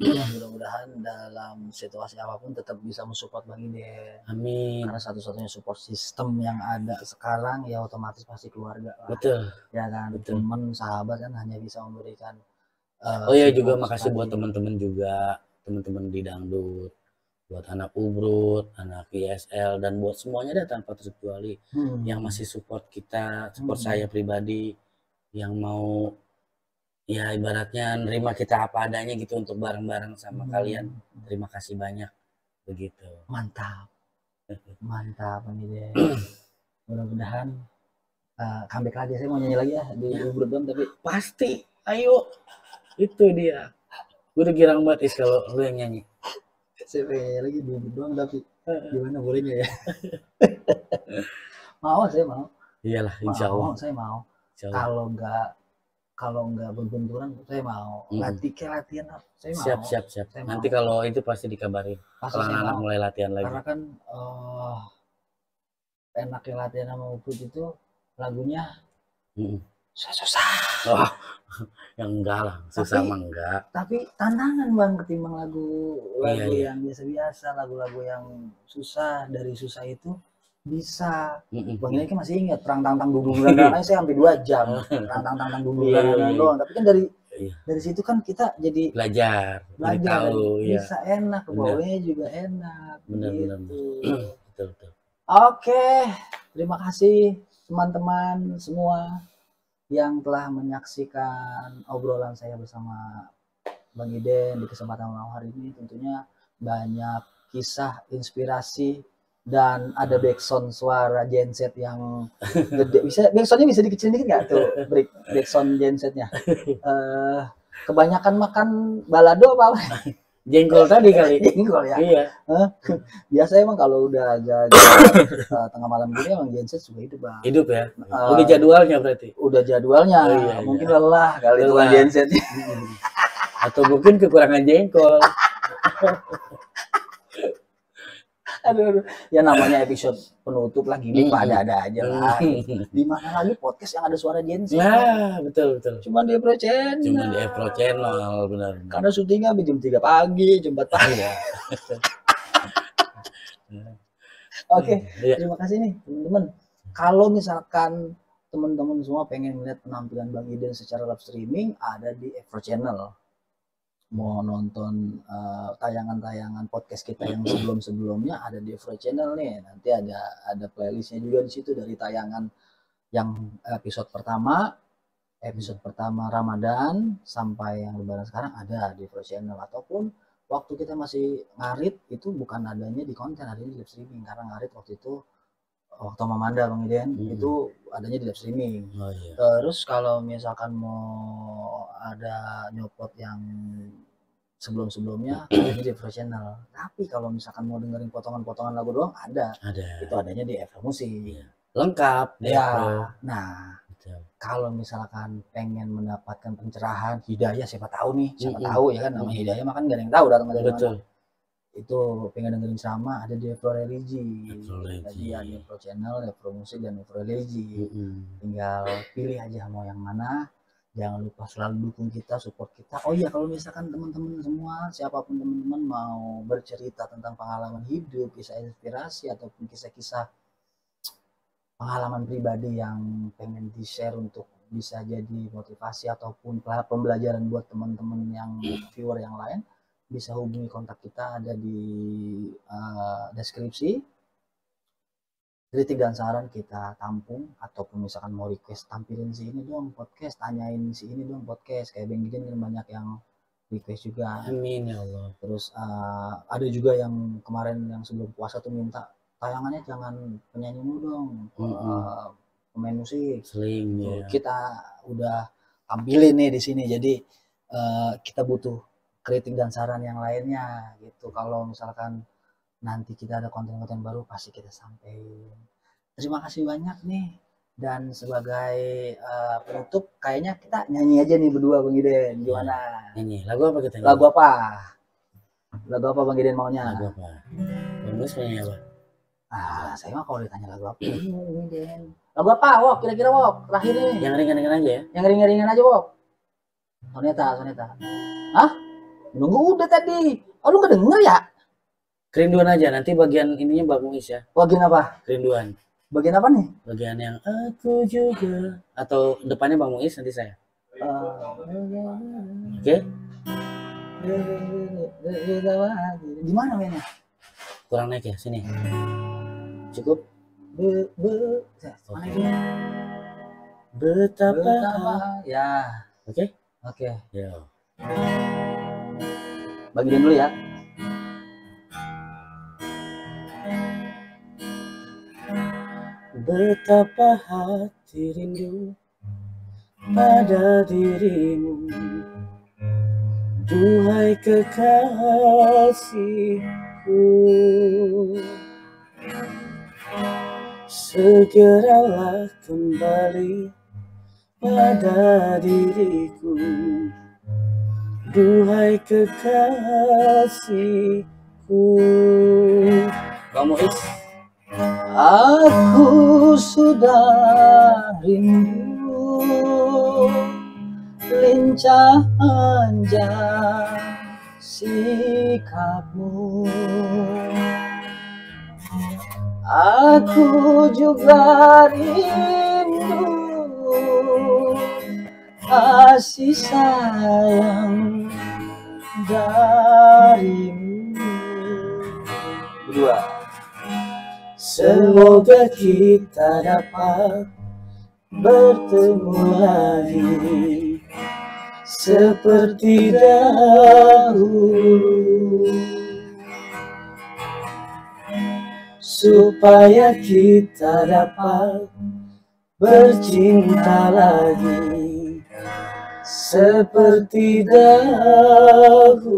Ya, mudah-mudahan dalam situasi apapun tetap bisa mensupport Bang Iden. Amin. Karena satu-satunya support sistem yang ada sekarang ya otomatis pasti keluarga lah. Betul. Ya kan, teman sahabat kan hanya bisa memberikan. Juga makasih buat teman-teman juga, teman-teman di dangdut, buat anak Ubrut, anak ISL, dan buat semuanya deh tanpa terkecuali yang masih support kita, support saya pribadi, yang mau ya ibaratnya nerima kita apa adanya gitu untuk bareng-bareng sama kalian. Terima kasih banyak begitu. Mantap Bang Iden. Mudah-mudahan comeback lagi. Saya mau nyanyi lagi ya di Ubrut dong, tapi pasti ayo, itu dia. Gue udah girang banget kalau lu yang nyanyi. Saya lagi di Ubrut doang, tapi gimana bolehnya ya? Saya mau. Iyalah, insya Allah. Saya mau. Kalau nggak berbenturan saya mau. Latihan apa? Saya mau. Siap. Nanti kalau itu pasti dikabarin. Kalau anak mulai latihan lagi. Karena kan enaknya latihan sama Ubrut itu lagunya susah. Oh, yang enggak lah, susah mah enggak. Tapi tantangan Bang, ketimbang lagu yang biasa-biasa, lagu-lagu yang susah. Dari susah itu bisa. Mm-mm. Bang ini kan masih ingat perang tang-tang dung-dung saya sampai 2 jam. Perang tang-tang dung-dung doang. Tapi kan Iya. dari situ kan kita jadi Belajar dan tahu ya. bisa enak, Benar. bawanya juga enak. Benar. Gitu. Betul. Oke, terima kasih teman-teman semua yang telah menyaksikan obrolan saya bersama Bang Iden di kesempatan malam hari ini. Tentunya banyak kisah, inspirasi, dan ada backsound suara genset yang gede. Backsoundnya bisa dikecilin dikit nggak tuh, backsound gensetnya? Kebanyakan makan balado apa? Jengkol tadi kali. Jengkol ya. Iya. Biasa emang kalau udah agak tengah malam gini emang genset juga hidup, Bang. Hidup ya. Udah jadwalnya berarti. Udah jadwalnya. Iya. Mungkin lelah kali itu gensetnya. Atau mungkin kekurangan jengkol. Aduh. Ya namanya episode penutup lagi ini ada aja lah. Di mana lagi podcast yang ada suara genset? Nah, betul. Cuma di Afro Channel. Cuma di Afro Channel, benar. Karena syutingnya jam 3 pagi, jam 4 pagi. Oke, terima kasih nih teman-teman. Kalau misalkan teman-teman semua pengen melihat penampilan Bang Iden secara live streaming, ada di Afro Channel. Mau nonton tayangan-tayangan podcast kita yang sebelum-sebelumnya ada di Afro Channel nih. Nanti ada playlistnya juga di situ dari tayangan yang episode pertama Ramadan sampai yang Lebaran sekarang ada di Afro Channel, ataupun waktu kita masih ngarit itu bukan adanya di konten, adanya di live streaming karena ngarit waktu itu waktu Mamanda Bang Iden itu adanya di live streaming. Oh, iya. Terus kalau misalkan mau ada nyopot yang sebelum-sebelumnya adanya di Afro Channel. Tapi kalau misalkan mau dengerin potongan-potongan lagu doang ada. Itu adanya di Afro Musik. Iya. Lengkap ya. Afro. Nah, betul. Kalau misalkan pengen mendapatkan pencerahan, hidayah, siapa tahu tahu ya kan, nama hidayah mah kan gak ada yang tahu datang dari mana. Itu pengen dengerin ceramah ada di Afro Religi. Jadi ada di Afro Channel, Afro Musik, dan Afro Religi. Tinggal pilih aja mau yang mana. Jangan lupa selalu dukung kita, support kita. Oh iya, kalau misalkan teman-teman semua, siapapun teman-teman mau bercerita tentang pengalaman hidup, kisah inspirasi, ataupun kisah-kisah pengalaman pribadi yang pengen di-share untuk bisa jadi motivasi ataupun pembelajaran buat teman-teman yang viewer yang lain, bisa hubungi kontak kita ada di deskripsi. Kritik dan saran kita tampung, ataupun misalkan mau request tampilin si ini dong podcast, tanyain si ini dong podcast, kayak Bang Iden kan banyak yang request juga. Amin ya Allah. Terus ada juga yang kemarin yang sebelum puasa tuh minta tayangannya jangan penyanyi mulu dong, pemain musik. Sling ya. Kita udah tampilin nih di sini, jadi kita butuh kritik dan saran yang lainnya gitu. Kalau misalkan nanti kita ada konten-konten baru pasti kita sampaikan. Terima kasih banyak nih. Dan sebagai penutup kayaknya kita nyanyi aja nih berdua Bang Iden. Gimana? Nyanyi. Lagu apa kita nyanyi? Lagu apa? Lagu apa Bang Iden maunya? Lagu apa? Bang Mus nyanyi apa? Saya mah kalau ditanya lagu apa? Bang Iden. Lagu apa? Wok, kira-kira Wok. Terakhir nih. Yang ringan-ringan aja ya? Yang ringan-ringan aja Wok. Soneta. Hah? Nunggu udah tadi. Oh lu gak denger ya? Kerinduan aja, nanti bagian ininya Bang Muis ya. Bagian apa? Kerinduan. Bagian apa nih? Bagian yang aku juga. Atau depannya Bang Muis nanti saya. Oke? Gimana mainnya? Kurang naik ya, sini. Cukup? Mana ini? Betapa. Ya. Oke? Oke. Ya. Bagian dulu ya. Betapa hati rindu pada dirimu, duhai kekasihku. Segeralah kembali pada diriku, duhai kekasihku. Bang Muis. Aku sudah rindu, lincah panjang sikapmu. Aku juga rindu kasih sayang darimu. Dua. Semoga kita dapat bertemu lagi seperti dahulu, supaya kita dapat bercinta lagi seperti dahulu.